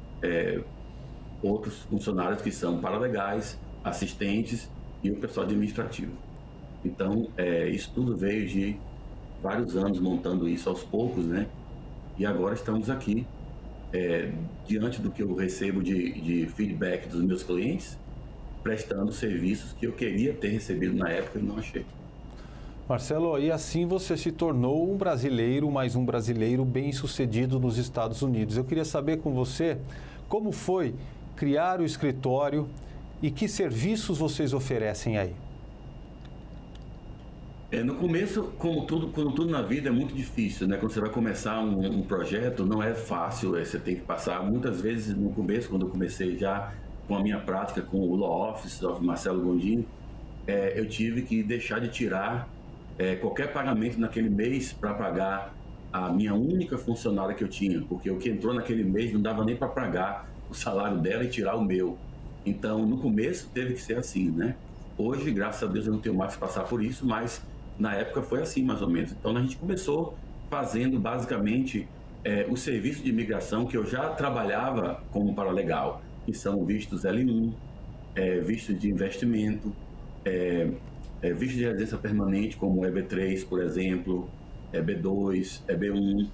outros funcionários que são paralegais, assistentes e o pessoal administrativo. Então, isso tudo veio de vários anos montando isso aos poucos, né? E agora estamos aqui, diante do que eu recebo de feedback dos meus clientes, prestando serviços que eu queria ter recebido na época e não achei. Marcelo, e assim você se tornou um brasileiro, mais um brasileiro bem-sucedido nos Estados Unidos. Eu queria saber com você como foi criar o escritório e que serviços vocês oferecem aí. No começo, como tudo na vida, é muito difícil, né? Quando você vai começar um projeto, não é fácil, você tem que passar. Muitas vezes, no começo, quando eu comecei já com a minha prática com o Law Office of Marcelo Gondim, eu tive que deixar de tirar qualquer pagamento naquele mês para pagar a minha única funcionária que eu tinha, porque o que entrou naquele mês não dava nem para pagar o salário dela e tirar o meu. Então, no começo, teve que ser assim, né? Hoje, graças a Deus, eu não tenho mais que passar por isso, mas na época foi assim, mais ou menos. Então, a gente começou fazendo, basicamente, o serviço de imigração que eu já trabalhava como paralegal, que são vistos L1, vistos de investimento, visto de residência permanente, como EB3, por exemplo, EB2, EB1,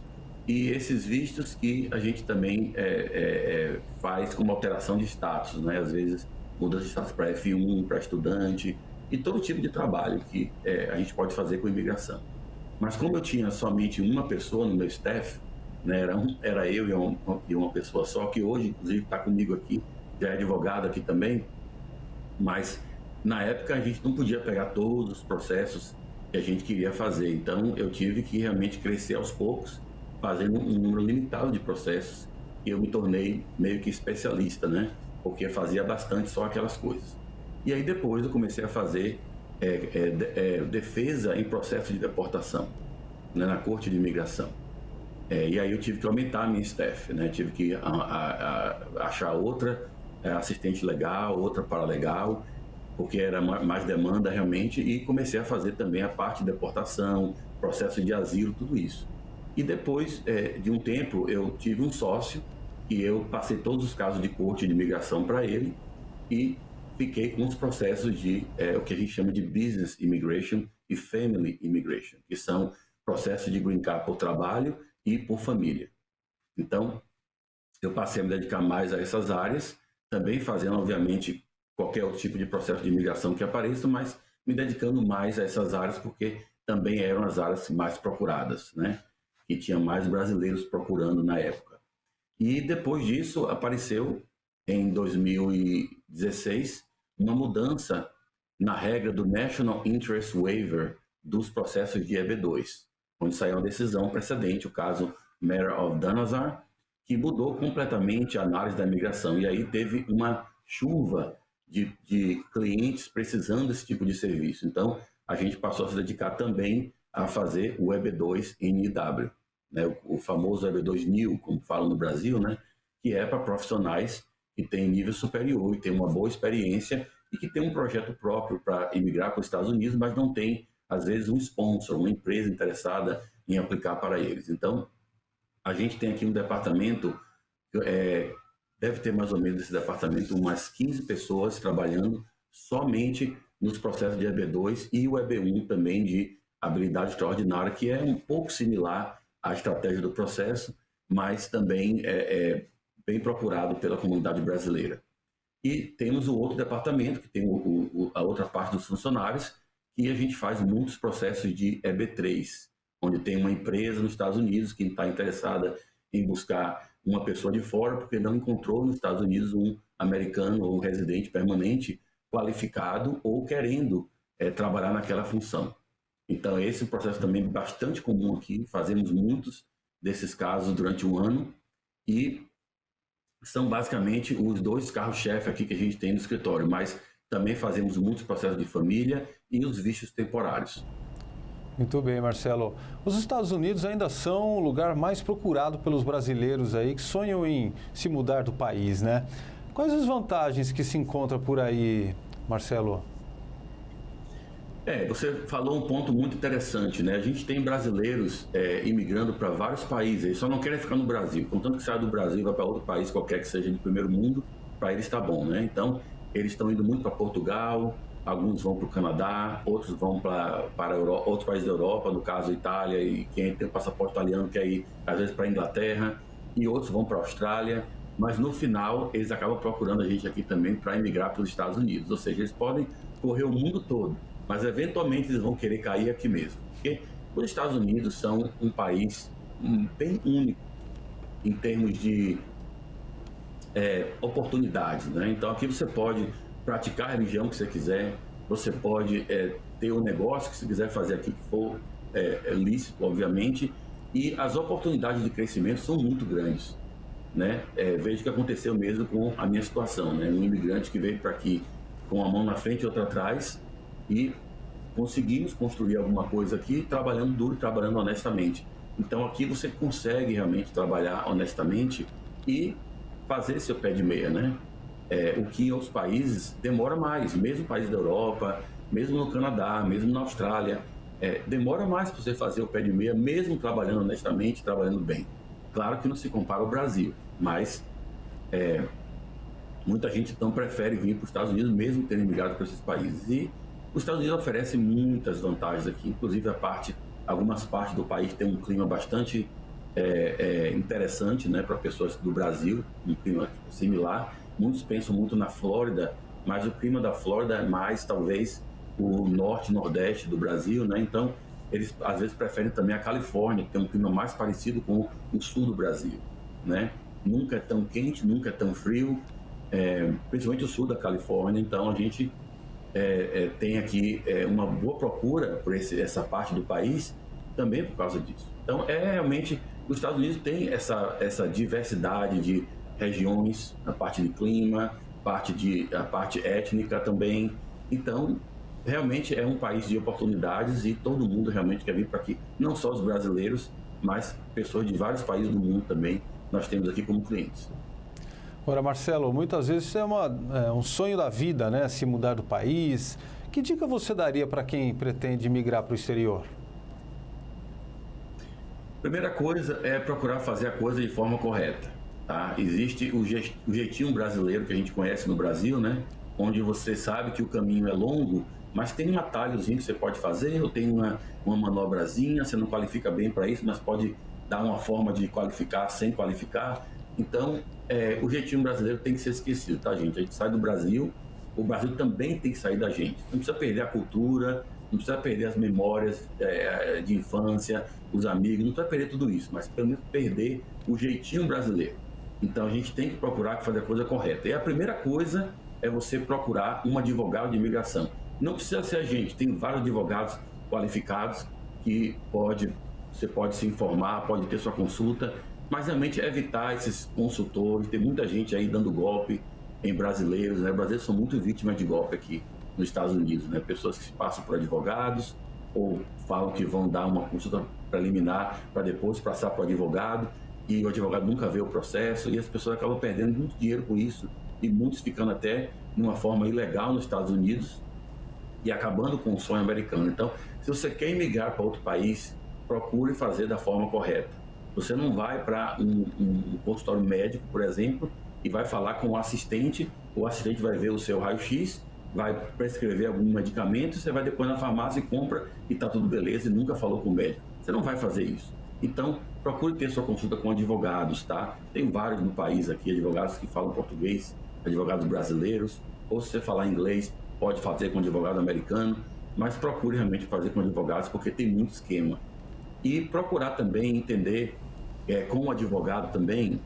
e esses vistos que a gente também faz como alteração de status, né? Às vezes muda de status para F1, para estudante, e todo tipo de trabalho que a gente pode fazer com imigração. Mas como eu tinha somente uma pessoa no meu staff, né, era eu e uma pessoa só, que hoje, inclusive, está comigo aqui, já é advogado aqui também, mas na época a gente não podia pegar todos os processos que a gente queria fazer. Então eu tive que realmente crescer aos poucos, fazendo um número limitado de processos, e eu me tornei meio que especialista, né? Porque fazia bastante só aquelas coisas. E aí depois eu comecei a fazer defesa em processo de deportação, né, na Corte de Imigração. E aí eu tive que aumentar a minha staff, né? Tive que achar outra assistente legal, outra paralegal, porque era mais demanda realmente, e comecei a fazer também a parte de deportação, processo de asilo, tudo isso. E depois de um tempo eu tive um sócio e eu passei todos os casos de corte de imigração para ele e fiquei com os processos de o que a gente chama de Business Immigration e Family Immigration, que são processos de green card por trabalho e por família. Então, eu passei a me dedicar mais a essas áreas, também fazendo, obviamente, qualquer outro tipo de processo de imigração que apareça, mas me dedicando mais a essas áreas porque também eram as áreas mais procuradas, né? E tinha mais brasileiros procurando na época. E depois disso apareceu, em 2016, uma mudança na regra do National Interest Waiver dos processos de EB2, onde saiu uma decisão precedente, o caso Matter of Danazar, que mudou completamente a análise da imigração. E aí teve uma chuva de clientes precisando desse tipo de serviço. Então, a gente passou a se dedicar também a fazer o EB2 NIW, né? O famoso EB2 NIW, como falam no Brasil, né? Que é para profissionais que têm nível superior e têm uma boa experiência e que tem um projeto próprio para imigrar para os Estados Unidos, mas não tem, às vezes, um sponsor, uma empresa interessada em aplicar para eles. Então, a gente tem aqui um departamento, deve ter mais ou menos esse departamento umas 15 pessoas trabalhando somente nos processos de EB2 e o EB1 também de habilidade extraordinária, que é um pouco similar à estratégia do processo, mas também é bem procurado pela comunidade brasileira. E temos o outro departamento, que tem a outra parte dos funcionários, que a gente faz muitos processos de EB3, onde tem uma empresa nos Estados Unidos que está interessada em buscar uma pessoa de fora, porque não encontrou nos Estados Unidos um americano ou um residente permanente qualificado ou querendo trabalhar naquela função. Então, esse processo também é bastante comum aqui, fazemos muitos desses casos durante um ano e são basicamente os dois carros-chefe aqui que a gente tem no escritório, mas também fazemos muitos processos de família e os vistos temporários. Muito bem, Marcelo. Os Estados Unidos ainda são o lugar mais procurado pelos brasileiros aí que sonham em se mudar do país, né? Quais as vantagens que se encontra por aí, Marcelo? Você falou um ponto muito interessante, né? A gente tem brasileiros imigrando para vários países, eles só não querem ficar no Brasil. Contanto que saia do Brasil e vai para outro país, qualquer que seja de primeiro mundo, para eles está bom, né? Então, eles estão indo muito para Portugal, alguns vão para o Canadá, outros vão para outros países da Europa, no caso Itália, e quem tem passaporte italiano quer ir, às vezes, para a Inglaterra, e outros vão para a Austrália, mas no final eles acabam procurando a gente aqui também para emigrar para os Estados Unidos, ou seja, eles podem correr o mundo todo, mas eventualmente eles vão querer cair aqui mesmo, porque os Estados Unidos são um país bem único em termos de oportunidades, né? Então aqui você pode praticar a religião que você quiser, você pode ter um negócio que você quiser fazer aqui que for lícito, obviamente, e as oportunidades de crescimento são muito grandes, né? Veja o que aconteceu mesmo com a minha situação, né? Um imigrante que veio para aqui com a mão na frente e outra atrás e conseguimos construir alguma coisa aqui trabalhando duro, trabalhando honestamente. Então aqui você consegue realmente trabalhar honestamente e fazer seu pé de meia, né? O que em outros países demora mais, mesmo países da Europa, mesmo no Canadá, mesmo na Austrália, demora mais para você fazer o pé de meia, mesmo trabalhando honestamente, trabalhando bem. Claro que não se compara ao Brasil, mas muita gente então prefere vir para os Estados Unidos, mesmo tendo migrado para esses países. E os Estados Unidos oferecem muitas vantagens aqui, inclusive algumas partes do país têm um clima bastante interessante, né, para pessoas do Brasil, um clima similar. Muitos pensam muito na Flórida, mas o clima da Flórida é mais, talvez, o norte e nordeste do Brasil, né? Então, eles às vezes preferem também a Califórnia, que tem um clima mais parecido com o sul do Brasil, né? Nunca é tão quente, nunca é tão frio, principalmente o sul da Califórnia. Então, a gente tem aqui uma boa procura por essa parte do país, também por causa disso. Então, realmente, os Estados Unidos têm essa diversidade de regiões, a parte de clima, a parte étnica também. Então, realmente é um país de oportunidades e todo mundo realmente quer vir para aqui. Não só os brasileiros, mas pessoas de vários países do mundo também nós temos aqui como clientes. Ora, Marcelo, muitas vezes isso é um sonho da vida, né? Se mudar do país. Que dica você daria para quem pretende migrar para o exterior? Primeira coisa é procurar fazer a coisa de forma correta. Tá? Existe o jeitinho brasileiro que a gente conhece no Brasil, né? Onde você sabe que o caminho é longo, mas tem um atalhozinho que você pode fazer, ou tem uma manobrazinha, você não qualifica bem para isso, mas pode dar uma forma de qualificar sem qualificar. Então, o jeitinho brasileiro tem que ser esquecido, tá, gente? A gente sai do Brasil, o Brasil também tem que sair da gente. Não precisa perder a cultura, não precisa perder as memórias de infância, os amigos, não precisa perder tudo isso, mas pelo menos perder o jeitinho brasileiro. Então, a gente tem que procurar fazer a coisa correta. E a primeira coisa é você procurar um advogado de imigração. Não precisa ser a gente, tem vários advogados qualificados que você pode se informar, pode ter sua consulta, mas realmente evitar esses consultores. Tem muita gente aí dando golpe em brasileiros, né? Brasileiros são muito vítimas de golpe aqui nos Estados Unidos, né? Pessoas que se passam por advogados ou falam que vão dar uma consulta preliminar para depois passar para o advogado, e o advogado nunca vê o processo, e as pessoas acabam perdendo muito dinheiro com isso, e muitos ficando até de uma forma ilegal nos Estados Unidos e acabando com o sonho americano. Então, se você quer emigrar para outro país, procure fazer da forma correta. Você não vai para um consultório médico, por exemplo, e vai falar com o assistente vai ver o seu raio-x, vai prescrever algum medicamento, você vai depois na farmácia e compra e está tudo beleza e nunca falou com o médico. Você não vai fazer isso. Então, procure ter sua consulta com advogados, tá? Tem vários no país aqui, advogados que falam português, advogados brasileiros, ou se você falar inglês, pode fazer com advogado americano, mas procure realmente fazer com advogados, porque tem muito esquema. E procurar também entender, com o advogado também,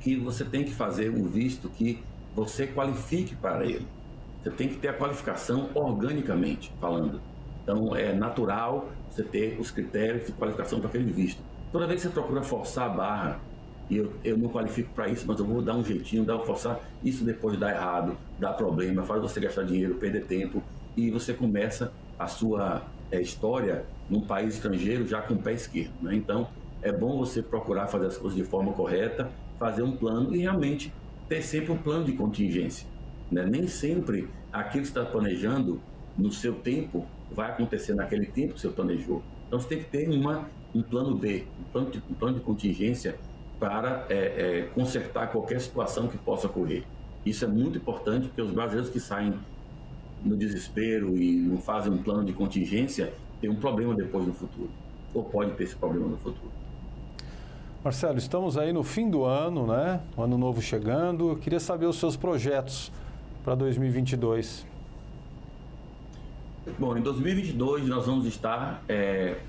que você tem que fazer um visto que você qualifique para ele. Você tem que ter a qualificação organicamente falando. Então, é natural você ter os critérios de qualificação para aquele visto. Toda vez que você procura forçar a barra, e eu não qualifico para isso, mas eu vou dar um jeitinho, forçar, isso depois dá errado, dá problema, faz você gastar dinheiro, perder tempo, e você começa a sua história num país estrangeiro já com o pé esquerdo, né? Então, é bom você procurar fazer as coisas de forma correta, fazer um plano e realmente ter sempre um plano de contingência, né? Nem sempre aquilo que você está planejando no seu tempo vai acontecer naquele tempo que você planejou. Então, você tem que ter um plano B, um plano de contingência para consertar qualquer situação que possa ocorrer. Isso é muito importante, porque os brasileiros que saem no desespero e não fazem um plano de contingência têm um problema depois no futuro, ou pode ter esse problema no futuro. Marcelo, estamos aí no fim do ano, né? O ano novo chegando. Eu queria saber os seus projetos para 2022. Bom, em 2022 nós vamos estar,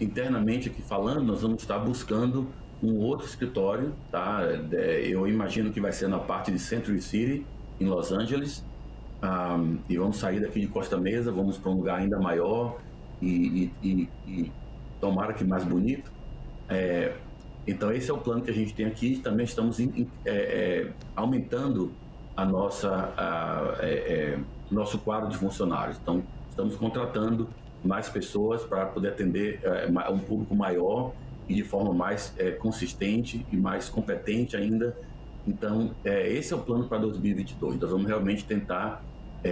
internamente aqui falando, nós vamos estar buscando um outro escritório, tá? Eu imagino que vai ser na parte de Century City, em Los Angeles, e vamos sair daqui de Costa Mesa, vamos para um lugar ainda maior e tomara que mais bonito. Então esse é o plano que a gente tem aqui. Também estamos aumentando a nosso quadro de funcionários. Então estamos contratando mais pessoas para poder atender um público maior e de forma mais consistente e mais competente ainda. Então, esse é o plano para 2022. Nós vamos realmente tentar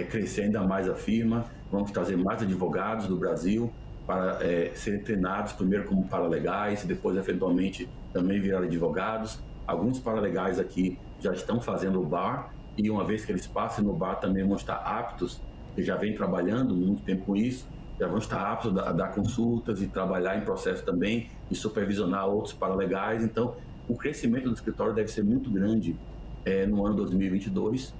crescer ainda mais a firma, vamos trazer mais advogados do Brasil para serem treinados primeiro como paralegais, depois eventualmente também virar advogados. Alguns paralegais aqui já estão fazendo o bar e uma vez que eles passem no bar também vão estar aptos, que já vem trabalhando muito tempo com isso, já vão estar aptos a dar consultas e trabalhar em processo também e supervisionar outros paralegais. Então, o crescimento do escritório deve ser muito grande no ano 2022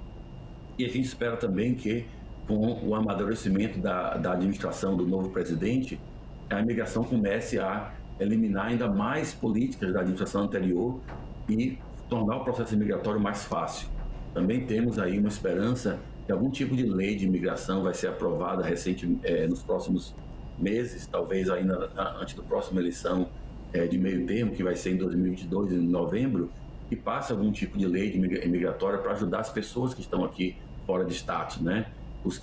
e a gente espera também que, com o amadurecimento da administração do novo presidente, a imigração comece a eliminar ainda mais políticas da administração anterior e tornar o processo migratório mais fácil. Também temos aí uma esperança que algum tipo de lei de imigração vai ser aprovada nos próximos meses, talvez ainda antes da próxima eleição de meio termo, que vai ser em 2022, em novembro, que passe algum tipo de lei imigratória para ajudar as pessoas que estão aqui fora de status, né? Os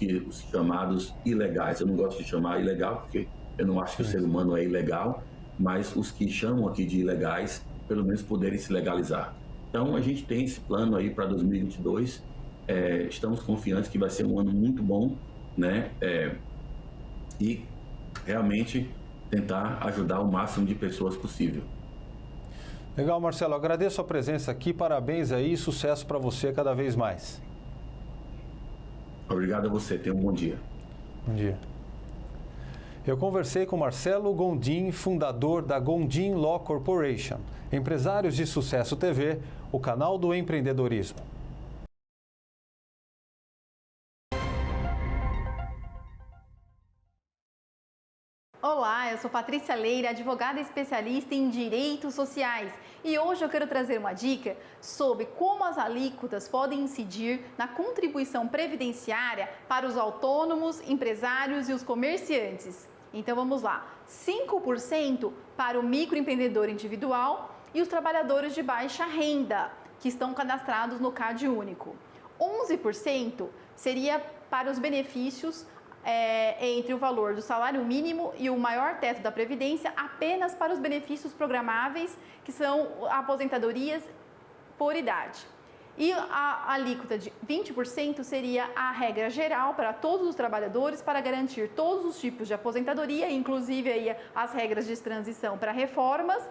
chamados ilegais. Eu não gosto de chamar ilegal, porque eu não acho que o ser humano é ilegal, mas os que chamam aqui de ilegais, pelo menos poderem se legalizar. Então, a gente tem esse plano aí para 2022, estamos confiantes que vai ser um ano muito bom, né? E realmente tentar ajudar o máximo de pessoas possível. Legal, Marcelo. Agradeço a presença aqui, parabéns aí e sucesso para você cada vez mais. Obrigado a você, tenha um bom dia. Bom dia. Eu conversei com Marcelo Gondim, fundador da Gondim Law Corporation, Empresários de Sucesso TV, o canal do empreendedorismo. Olá, eu sou Patrícia Leira, advogada especialista em direitos sociais, e hoje eu quero trazer uma dica sobre como as alíquotas podem incidir na contribuição previdenciária para os autônomos, empresários e os comerciantes. Então vamos lá, 5% para o microempreendedor individual e os trabalhadores de baixa renda, que estão cadastrados no CAD único. 11% seria para os benefícios entre o valor do salário mínimo e o maior teto da Previdência, apenas para os benefícios programáveis, que são aposentadorias por idade. E a alíquota de 20% seria a regra geral para todos os trabalhadores para garantir todos os tipos de aposentadoria, inclusive aí as regras de transição para reformas,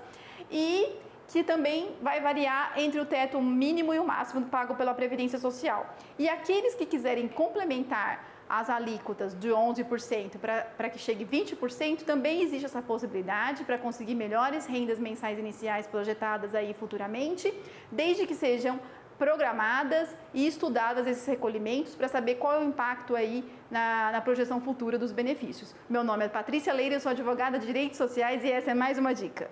e que também vai variar entre o teto mínimo e o máximo pago pela Previdência Social. E aqueles que quiserem complementar as alíquotas de 11% para que chegue 20%, também existe essa possibilidade para conseguir melhores rendas mensais iniciais projetadas aí futuramente, desde que sejam programadas e estudadas esses recolhimentos para saber qual é o impacto aí na projeção futura dos benefícios. Meu nome é Patrícia Leira, eu sou advogada de Direitos Sociais e essa é mais uma dica.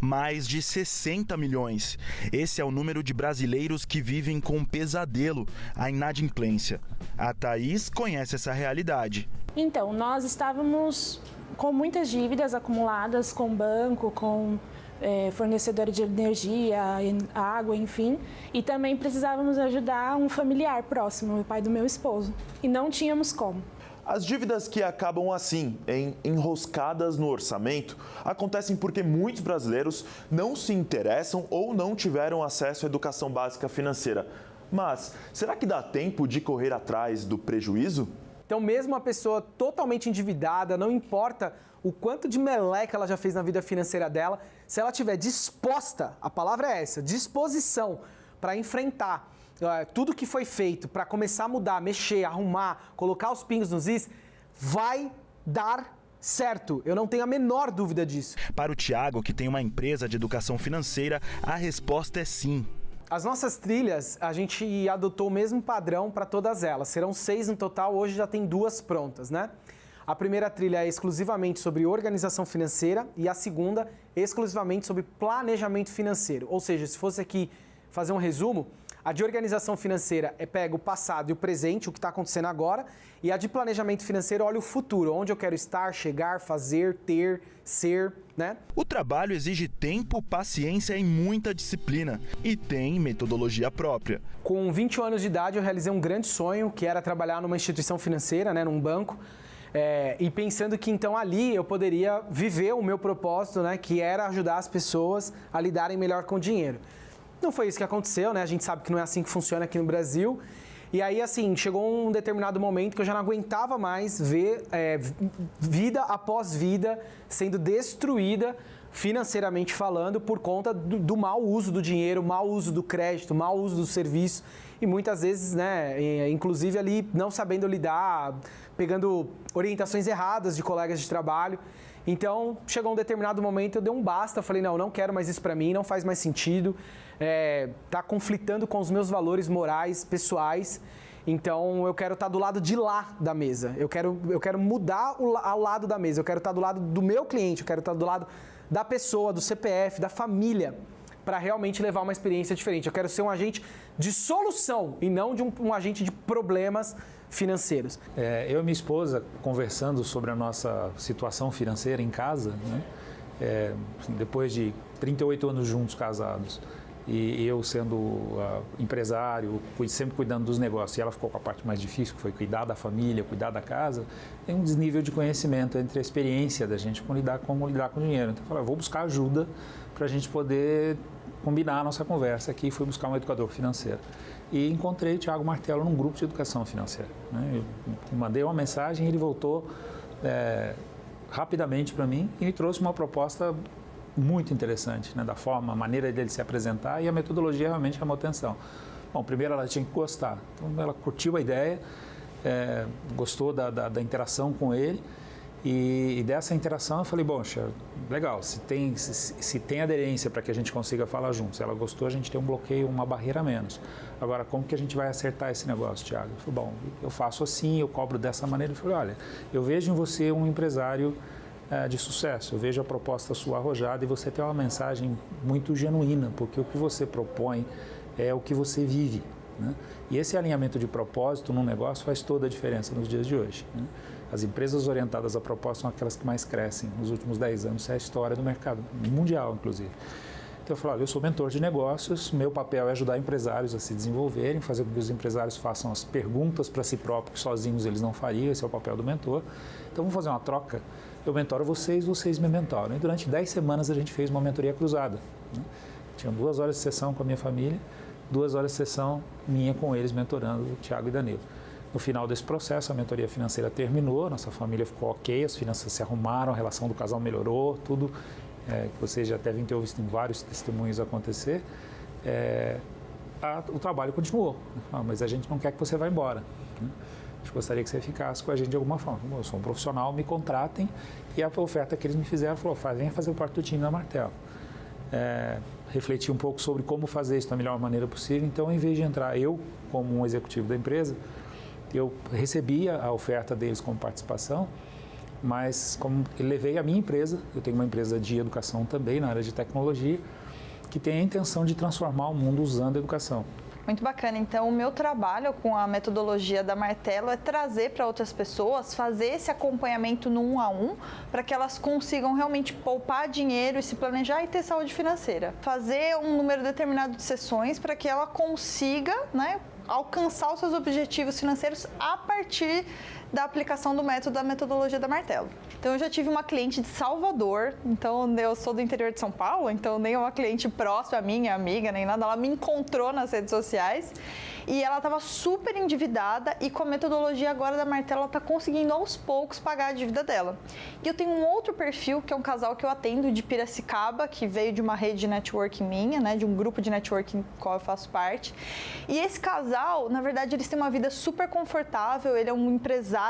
Mais de 60 milhões. Esse é o número de brasileiros que vivem com um pesadelo, a inadimplência. A Thaís conhece essa realidade. Então, nós estávamos com muitas dívidas acumuladas com o banco, com fornecedor de energia, água, enfim. E também precisávamos ajudar um familiar próximo, o pai do meu esposo. E não tínhamos como. As dívidas que acabam assim, enroscadas no orçamento, acontecem porque muitos brasileiros não se interessam ou não tiveram acesso à educação básica financeira. Mas, será que dá tempo de correr atrás do prejuízo? Então, mesmo a pessoa totalmente endividada, não importa o quanto de meleca ela já fez na vida financeira dela, se ela estiver disposta, a palavra é essa, disposição para enfrentar tudo que foi feito para começar a mudar, mexer, arrumar, colocar os pingos nos is, vai dar certo. Eu não tenho a menor dúvida disso. Para o Thiago, que tem uma empresa de educação financeira, a resposta é sim. As nossas trilhas, a gente adotou o mesmo padrão para todas elas. Serão 6 no total, hoje já tem 2 prontas, né? A primeira trilha é exclusivamente sobre organização financeira e a segunda exclusivamente sobre planejamento financeiro. Ou seja, se fosse aqui fazer um resumo, a de organização financeira pega o passado e o presente, o que está acontecendo agora, e a de planejamento financeiro olha o futuro, onde eu quero estar, chegar, fazer, ter, ser, né? O trabalho exige tempo, paciência e muita disciplina, e tem metodologia própria. Com 20 anos de idade, eu realizei um grande sonho, que era trabalhar numa instituição financeira, né, num banco, e pensando que então ali eu poderia viver o meu propósito, né, que era ajudar as pessoas a lidarem melhor com o dinheiro. Não foi isso que aconteceu, né? A gente sabe que não é assim que funciona aqui no Brasil. E aí, assim, chegou um determinado momento que eu já não aguentava mais ver vida após vida sendo destruída financeiramente falando por conta do mau uso do dinheiro, mau uso do crédito, mau uso do serviço e muitas vezes, né, inclusive ali não sabendo lidar, pegando orientações erradas de colegas de trabalho. Então, chegou um determinado momento, eu dei um basta, falei, não quero mais isso pra mim, não faz mais sentido, tá conflitando com os meus valores morais, pessoais, então eu quero estar do lado de lá da mesa, eu quero mudar ao lado da mesa, eu quero estar do lado do meu cliente, eu quero estar do lado da pessoa, do CPF, da família, para realmente levar uma experiência diferente. Eu quero ser um agente de solução e não de um agente de problemas financeiros. Eu e minha esposa conversando sobre a nossa situação financeira em casa, né? Depois de 38 anos juntos casados e eu sendo empresário, sempre cuidando dos negócios, e ela ficou com a parte mais difícil, que foi cuidar da família, cuidar da casa, tem um desnível de conhecimento entre a experiência da gente como lidar com o dinheiro. Então eu falei, vou buscar ajuda para a gente poder combinar a nossa conversa aqui, fui buscar um educador financeiro. E encontrei o Thiago Martello num grupo de educação financeira, né? Eu mandei uma mensagem e ele voltou rapidamente para mim e me trouxe uma proposta muito interessante, né? Da forma, a maneira dele se apresentar e a metodologia realmente chamou atenção. Bom, primeiro ela tinha que gostar, então ela curtiu a ideia, gostou da interação com ele e dessa interação eu falei, bom, legal, se tem aderência para que a gente consiga falar juntos, se ela gostou, a gente tem um bloqueio, uma barreira a menos. Agora, como que a gente vai acertar esse negócio, Thiago? Eu falei, bom, eu faço assim, eu cobro dessa maneira. Eu falei, olha, eu vejo em você um empresário de sucesso, eu vejo a proposta sua arrojada e você tem uma mensagem muito genuína, porque o que você propõe é o que você vive, né? E esse alinhamento de propósito num negócio faz toda a diferença nos dias de hoje, né? As empresas orientadas a propósito são aquelas que mais crescem nos últimos 10 anos, isso é a história do mercado mundial, inclusive. Então eu falei, olha, eu sou mentor de negócios, meu papel é ajudar empresários a se desenvolverem, fazer com que os empresários façam as perguntas para si próprios, que sozinhos eles não fariam, esse é o papel do mentor. Então vamos fazer uma troca, eu mentoro vocês, vocês me mentoram. E durante 10 semanas a gente fez uma mentoria cruzada, né? Tinha 2 horas de sessão com a minha família, 2 horas de sessão minha com eles, mentorando o Thiago e Danilo. No final desse processo, a mentoria financeira terminou, nossa família ficou ok, as finanças se arrumaram, a relação do casal melhorou, tudo que vocês já devem ter visto em vários testemunhos acontecer. O trabalho continuou, mas a gente não quer que você vá embora. A gente gostaria que você ficasse com a gente de alguma forma. Eu sou um profissional, me contratem. E a oferta que eles me fizeram falou, venha fazer parte do time da Martelo. Refleti um pouco sobre como fazer isso da melhor maneira possível. Então, em vez de entrar eu como um executivo da empresa, eu recebia a oferta deles como participação, mas como eu levei a minha empresa, eu tenho uma empresa de educação também na área de tecnologia, que tem a intenção de transformar o mundo usando a educação. Muito bacana. Então, o meu trabalho com a metodologia da Martelo é trazer para outras pessoas, fazer esse acompanhamento no 1 a 1, para que elas consigam realmente poupar dinheiro e se planejar e ter saúde financeira. Fazer um número determinado de sessões para que ela consiga, né, alcançar os seus objetivos financeiros a partir da aplicação do método da metodologia da Martelo. Então, eu já tive uma cliente de Salvador, então eu sou do interior de São Paulo, então nem é uma cliente próxima, minha amiga, nem nada, ela me encontrou nas redes sociais e ela estava super endividada e com a metodologia agora da Martelo ela está conseguindo aos poucos pagar a dívida dela. E eu tenho um outro perfil, que é um casal que eu atendo de Piracicaba, que veio de uma rede de networking minha, né, de um grupo de networking do qual eu faço parte. E esse casal, na verdade, eles têm uma vida super confortável, ele é um empresário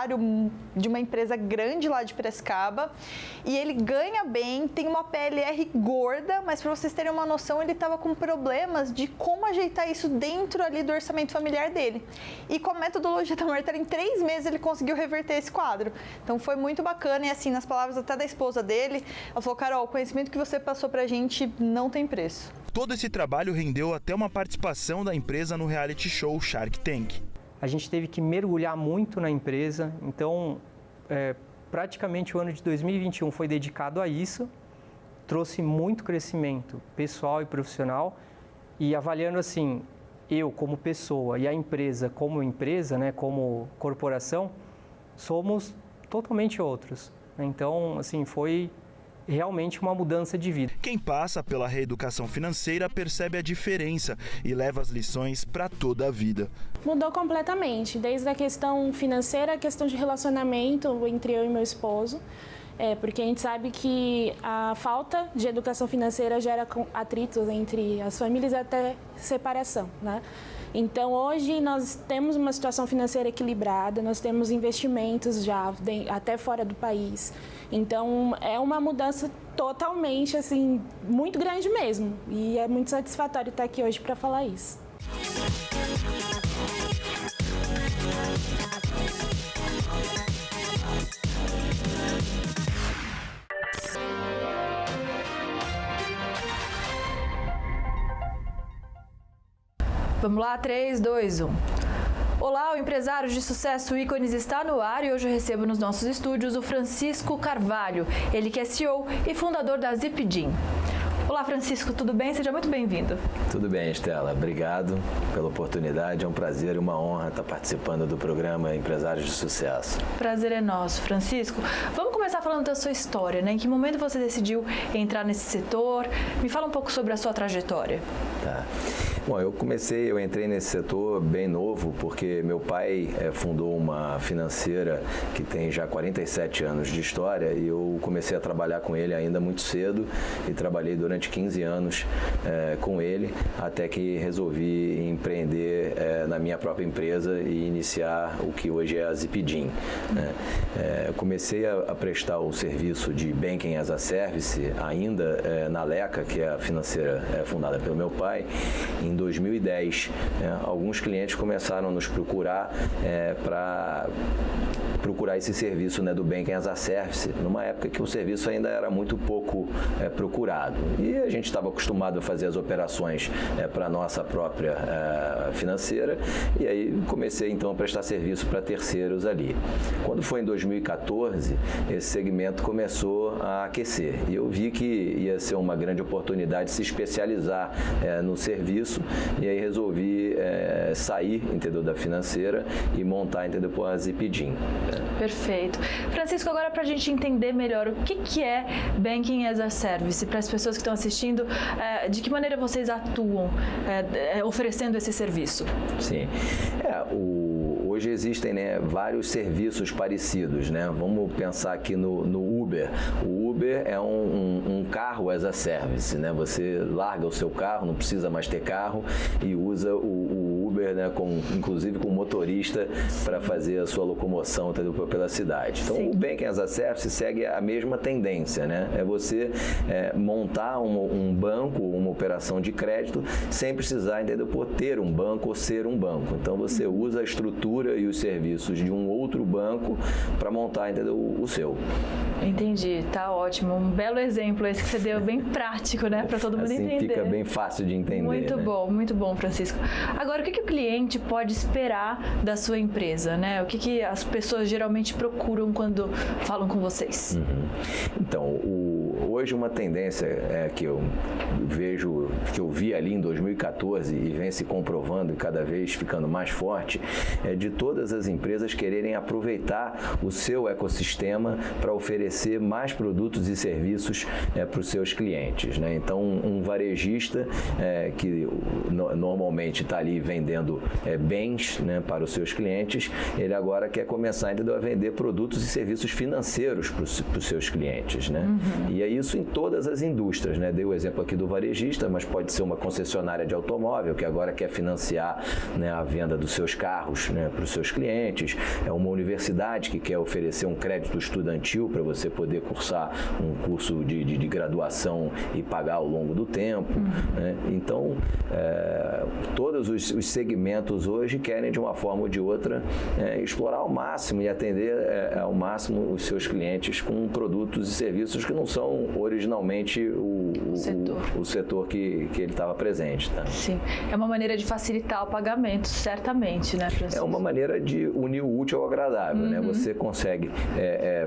de uma empresa grande lá de Piracicaba e ele ganha bem, tem uma PLR gorda, mas para vocês terem uma noção, ele estava com problemas de como ajeitar isso dentro ali do orçamento familiar dele. E com a metodologia da Martelo, em 3 meses ele conseguiu reverter esse quadro. Então foi muito bacana e assim, nas palavras até da esposa dele, ela falou, Carol, o conhecimento que você passou pra gente não tem preço. Todo esse trabalho rendeu até uma participação da empresa no reality show Shark Tank. A gente teve que mergulhar muito na empresa, então praticamente o ano de 2021 foi dedicado a isso, trouxe muito crescimento pessoal e profissional e avaliando assim, eu como pessoa e a empresa, né, como corporação, somos totalmente outros. Então, assim, foi realmente uma mudança de vida. Quem passa pela reeducação financeira percebe a diferença e leva as lições para toda a vida. Mudou completamente, desde a questão financeira, a questão de relacionamento entre eu e meu esposo, porque a gente sabe que a falta de educação financeira gera atritos entre as famílias até separação, né? Então, hoje nós temos uma situação financeira equilibrada, nós temos investimentos já até fora do país. Então, é uma mudança totalmente, assim, muito grande mesmo. E é muito satisfatório estar aqui hoje para falar isso. Vamos lá, 3, 2, 1. Olá, o empresário de sucesso Ícones está no ar e hoje eu recebo nos nossos estúdios o Francisco Carvalho, ele que é CEO e fundador da Zipdim. Olá, Francisco, tudo bem? Seja muito bem-vindo. Tudo bem, Estela. Obrigado pela oportunidade. É um prazer e uma honra estar participando do programa Empresários de Sucesso. Prazer é nosso, Francisco. Vamos começar falando da sua história, né? Em que momento você decidiu entrar nesse setor? Me fala um pouco sobre a sua trajetória. Tá. Bom, eu entrei nesse setor bem novo porque meu pai fundou uma financeira que tem já 47 anos de história e eu comecei a trabalhar com ele ainda muito cedo e trabalhei durante 15 anos com ele até que resolvi empreender na minha própria empresa e iniciar o que hoje é a Zipdim. Comecei a prestar o serviço de Banking as a Service ainda na Leca, que é a financeira fundada pelo meu pai, em 2010. Alguns clientes começaram a nos procurar para procurar esse serviço, né, do Banking as a Service, numa época que o serviço ainda era muito pouco procurado. E a gente estava acostumado a fazer as operações para a nossa própria financeira, e aí comecei então a prestar serviço para terceiros ali. Quando foi em 2014, esse segmento começou a aquecer, e eu vi que ia ser uma grande oportunidade de se especializar no serviço, e aí resolvi sair, entendeu, da financeira e montar, entendeu, a Zipdim. Perfeito. Francisco, agora para a gente entender melhor o que é Banking as a Service, para as pessoas que estão assistindo, de que maneira vocês atuam oferecendo esse serviço? Sim. hoje existem, né, vários serviços parecidos, né? Vamos pensar aqui no Uber. O Uber é um carro as a service, né? Você larga o seu carro, não precisa mais ter carro e usa o Uber, né, inclusive com motorista para fazer a sua locomoção pela cidade. Então, o Banking as a Service segue a mesma tendência, né? É você montar um banco, uma operação de crédito, sem precisar, entendeu, por ter um banco ou ser um banco. Então, você usa a estrutura e os serviços de um outro banco para montar, entendeu, o seu. Entendi, tá ótimo. Um belo exemplo esse que você deu, bem prático, né, para todo mundo assim entender. Fica bem fácil de entender. Muito bom, Francisco. Agora, o que o cliente pode esperar da sua empresa, né? O que as pessoas geralmente procuram quando falam com vocês? Então, hoje uma tendência que eu vejo, que eu vi ali em 2014 e vem se comprovando e cada vez ficando mais forte, é de todas as empresas quererem aproveitar o seu ecossistema para oferecer mais produtos e serviços para os seus clientes, né? Então, um varejista que normalmente está ali vendendo bens, né, para os seus clientes, ele agora quer começar a vender produtos e serviços financeiros para os seus clientes, né? E é isso em todas as indústrias, né? Dei o exemplo aqui do varejista, mas pode ser uma concessionária de automóvel que agora quer financiar, né, a venda dos seus carros, né, para os seus clientes. É uma universidade que quer oferecer um crédito estudantil para você poder cursar um curso de graduação e pagar ao longo do tempo, né? Então, todos os segmentos hoje querem, de uma forma ou de outra, explorar ao máximo e atender ao máximo os seus clientes com produtos e serviços que não são originalmente o setor que ele estava presente. Tá? Sim, é uma maneira de facilitar o pagamento, certamente, né, Francisco? É uma maneira de unir o útil ao agradável, né? Você consegue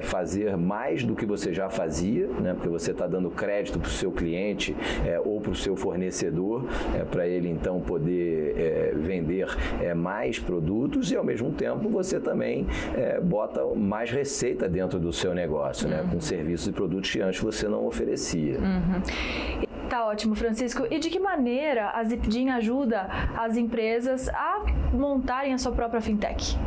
fazer mais do que você já fazia, né? Porque você está dando crédito para o seu cliente ou para o seu fornecedor, para ele então poder vender mais produtos e ao mesmo tempo você também bota mais receita dentro do seu negócio, né? Com serviços e produtos que antes você não oferecia. Tá ótimo, Francisco. E de que maneira a Zipdim ajuda as empresas a montarem a sua própria fintech?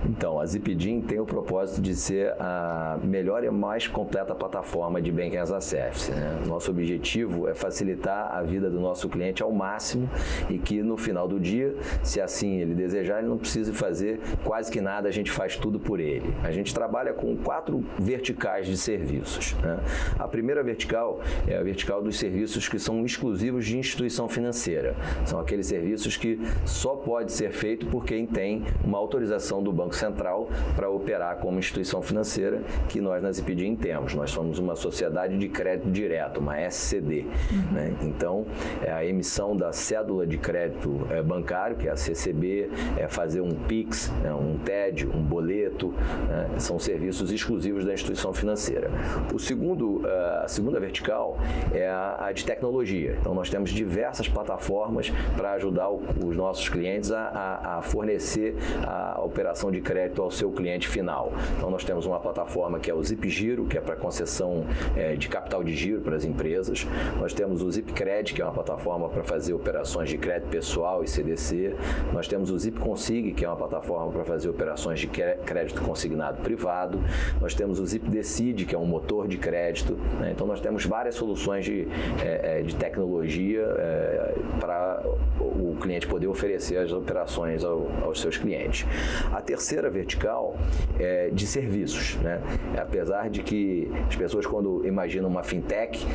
Então, a Zipdim tem o propósito de ser a melhor e mais completa plataforma de Banking as a Service, né? Nosso objetivo é facilitar a vida do nosso cliente ao máximo e que no final do dia, se assim ele desejar, ele não precise fazer quase que nada, a gente faz tudo por ele. A gente trabalha com 4 verticais de serviços, né? A primeira vertical é a vertical dos serviços que são exclusivos de instituição financeira. São aqueles serviços que só pode ser feito por quem tem uma autorização do Banco Central para operar como instituição financeira, que nós na Zipdim temos. Nós somos uma sociedade de crédito direto, uma SCD. Né? Então, a emissão da cédula de crédito bancário, que é a CCB, fazer um PIX, um TED, um boleto, né? São serviços exclusivos da instituição financeira. A segunda vertical é a de tecnologia. Então, nós temos diversas plataformas para ajudar os nossos clientes a fornecer a operação de crédito ao seu cliente final. Então, nós temos uma plataforma que é o ZipGiro, que é para concessão de capital de giro para as empresas. Nós temos o ZipCred, que é uma plataforma para fazer operações de crédito pessoal e CDC. Nós temos o ZipConsig, que é uma plataforma para fazer operações de crédito consignado privado. Nós temos o ZipDecide, que é um motor de crédito, né? Então, nós temos várias soluções de tecnologia para o cliente poder oferecer as operações aos seus clientes. A terceira vertical é de serviços, né? Apesar de que as pessoas, quando imaginam uma fintech,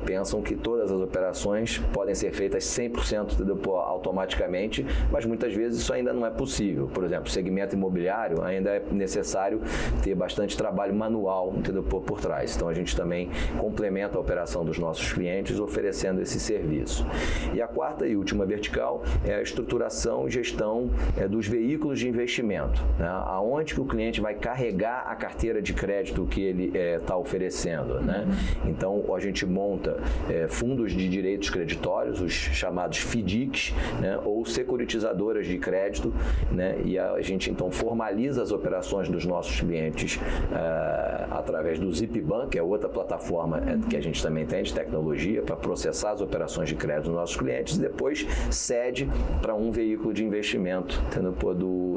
pensam que todas as operações podem ser feitas 100% automaticamente, mas muitas vezes isso ainda não é possível. Por exemplo, segmento imobiliário, ainda é necessário ter bastante trabalho manual, entendeu, por trás. Então, a gente também complementa a operação dos nossos clientes oferecendo esse serviço. E a quarta e última vertical é a estruturação e gestão dos veículos de investimento. né? Aonde que o cliente vai carregar a carteira de crédito que ele está oferecendo, né? Então, a gente monta fundos de direitos creditórios, os chamados FDICs, né? Ou securitizadoras de crédito, né? E a gente, então, formaliza as operações dos nossos clientes através do ZipBank, que é outra plataforma que a gente também tem de tecnologia para processar as operações de crédito dos nossos clientes e depois cede para um veículo de investimento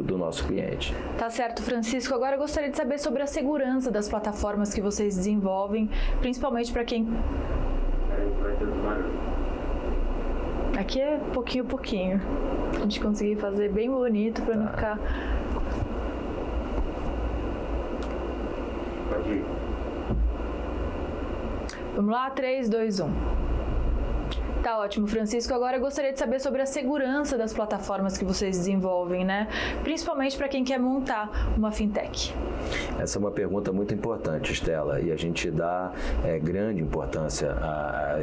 do nosso cliente. Tá certo, Francisco. Agora eu gostaria de saber sobre a segurança das plataformas que vocês desenvolvem, principalmente para quem... Aqui é pouquinho a pouquinho. A gente conseguir fazer bem bonito para não ficar... Pode ir. Vamos lá, 3, 2, 1. Tá ótimo, Francisco. Agora eu gostaria de saber sobre a segurança das plataformas que vocês desenvolvem, né? Principalmente para quem quer montar uma fintech. Essa é uma pergunta muito importante, Estela, e a gente dá grande importância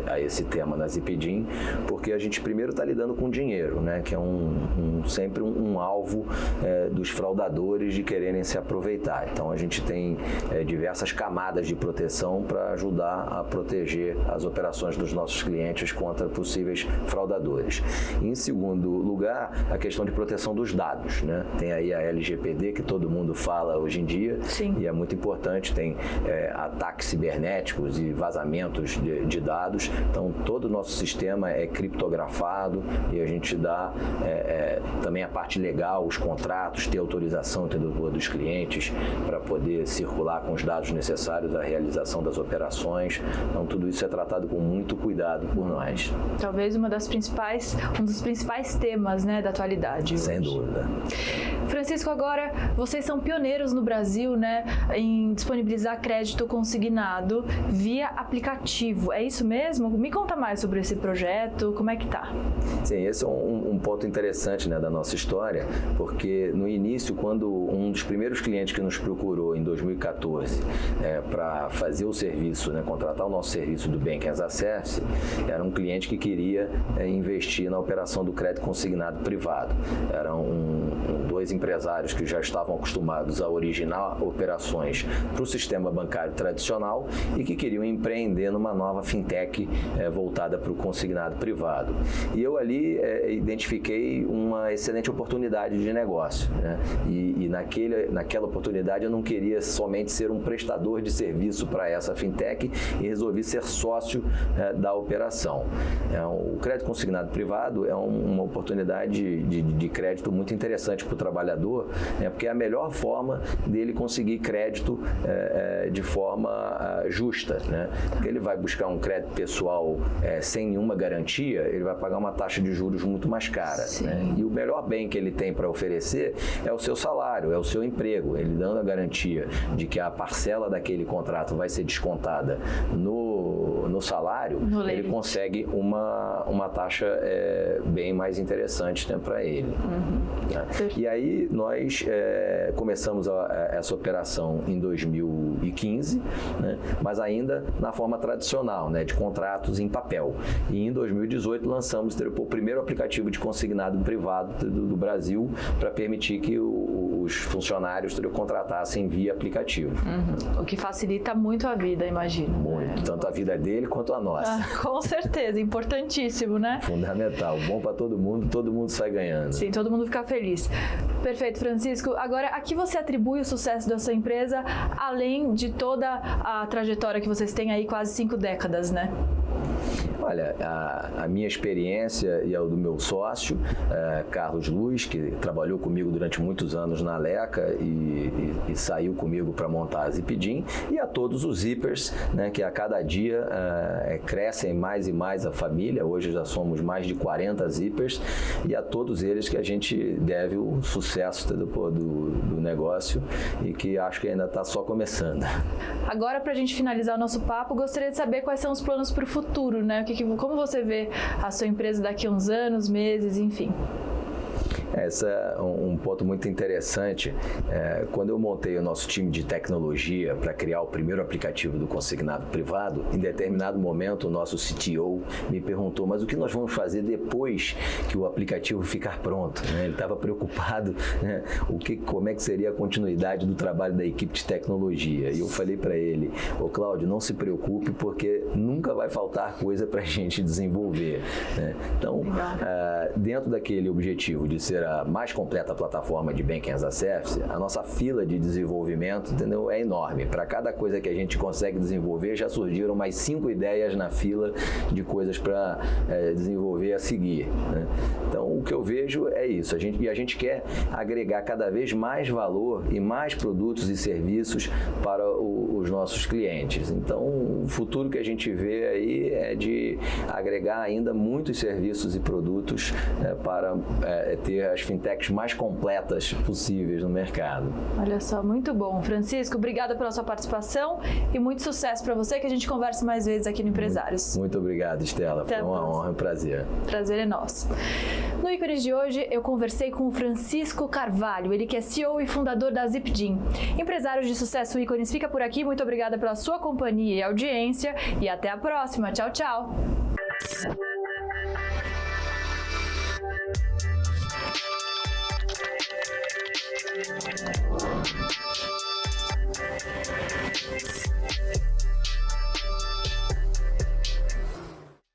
a esse tema na Zipdim, porque a gente primeiro está lidando com dinheiro, né? Que é sempre um alvo dos fraudadores de quererem se aproveitar. Então a gente tem diversas camadas de proteção para ajudar a proteger as operações dos nossos clientes contra possíveis fraudadores. Em segundo lugar, a questão de proteção dos dados, né? Tem aí a LGPD que todo mundo fala hoje em dia. Sim. E é muito importante, tem ataques cibernéticos e vazamentos de dados, então todo o nosso sistema é criptografado e a gente dá também a parte legal, os contratos, ter autorização dos clientes para poder circular com os dados necessários à realização das operações, então tudo isso é tratado com muito cuidado por nós. Talvez um dos principais temas, né, da atualidade. Sem dúvida. Francisco, agora vocês são pioneiros no Brasil, né, em disponibilizar crédito consignado via aplicativo. É isso mesmo? Me conta mais sobre esse projeto, como é que tá? Sim, esse é um ponto interessante, né, da nossa história, porque no início, quando um dos primeiros clientes que nos procurou em 2014 para fazer o serviço, né, contratar o nosso serviço do Banking as a Service, era um cliente que queria investir na operação do crédito consignado privado. Eram dois empresários que já estavam acostumados a originar operações para o sistema bancário tradicional e que queriam empreender numa nova fintech voltada para o consignado privado. E eu ali identifiquei uma excelente oportunidade de negócio, né? E naquela oportunidade eu não queria somente ser um prestador de serviço para essa fintech e resolvi ser sócio da operação. O crédito consignado privado é uma oportunidade de crédito muito interessante para o trabalhador, né? Porque é a melhor forma dele conseguir crédito de forma justa, né? Porque ele vai buscar um crédito pessoal sem nenhuma garantia, ele vai pagar uma taxa de juros muito mais cara, né? E o melhor bem que ele tem para oferecer é o seu salário, é o seu emprego. Ele dando a garantia de que a parcela daquele contrato vai ser descontada no salário, ele consegue uma taxa bem mais interessante, né, para ele. Né? E aí nós começamos essa operação em 2015, né, mas ainda na forma tradicional, né, de contratos em papel. E em 2018 lançamos o primeiro aplicativo de consignado privado do Brasil para permitir que os funcionários contratassem via aplicativo. O que facilita muito a vida, imagino. Muito, tanto a vida dele quanto a nossa. Com certeza, importantíssimo, né? Fundamental, bom para todo mundo sai ganhando. Sim, todo mundo fica feliz. Perfeito, Francisco. Agora, a que você atribui o sucesso da sua empresa, além de toda a trajetória que vocês têm aí, quase 5 décadas, né? Olha, a minha experiência e a do meu sócio, Carlos Luz, que trabalhou comigo durante muitos anos na Leca e saiu comigo para montar a Zipdim, e a todos os zippers, né, que a cada dia crescem mais e mais a família. Hoje já somos mais de 40 zippers, e a todos eles que a gente deve o sucesso do negócio e que acho que ainda está só começando. Agora, para a gente finalizar o nosso papo, gostaria de saber quais são os planos para o futuro, né? Como você vê a sua empresa daqui a uns anos, meses, enfim? Esse é um ponto muito interessante. Quando eu montei o nosso time de tecnologia para criar o primeiro aplicativo do consignado privado, em determinado momento o nosso CTO me perguntou, mas o que nós vamos fazer depois que o aplicativo ficar pronto? Ele estava preocupado, né? Como é que seria a continuidade do trabalho da equipe de tecnologia. E eu falei para ele, Cláudio, não se preocupe porque nunca vai faltar coisa para a gente desenvolver, né? Então, dentro daquele objetivo de ser a mais completa plataforma de Banking as a Service, a nossa fila de desenvolvimento, entendeu, é enorme. Para cada coisa que a gente consegue desenvolver, já surgiram mais 5 ideias na fila de coisas para desenvolver a seguir, né? Então, o que eu vejo é isso. A gente quer agregar cada vez mais valor e mais produtos e serviços para os nossos clientes. Então, o futuro que a gente vê aí é de agregar ainda muitos serviços e produtos para ter as fintechs mais completas possíveis no mercado. Olha só, muito bom. Francisco, obrigada pela sua participação e muito sucesso para você, que a gente converse mais vezes aqui no Empresários. Muito obrigado, Estela. Foi uma honra, um prazer. Prazer é nosso. No Ícones de hoje, eu conversei com o Francisco Carvalho, ele que é CEO e fundador da Zipdim. Empresários de Sucesso Ícones fica por aqui. Muito obrigada pela sua companhia e audiência e até a próxima. Tchau, tchau.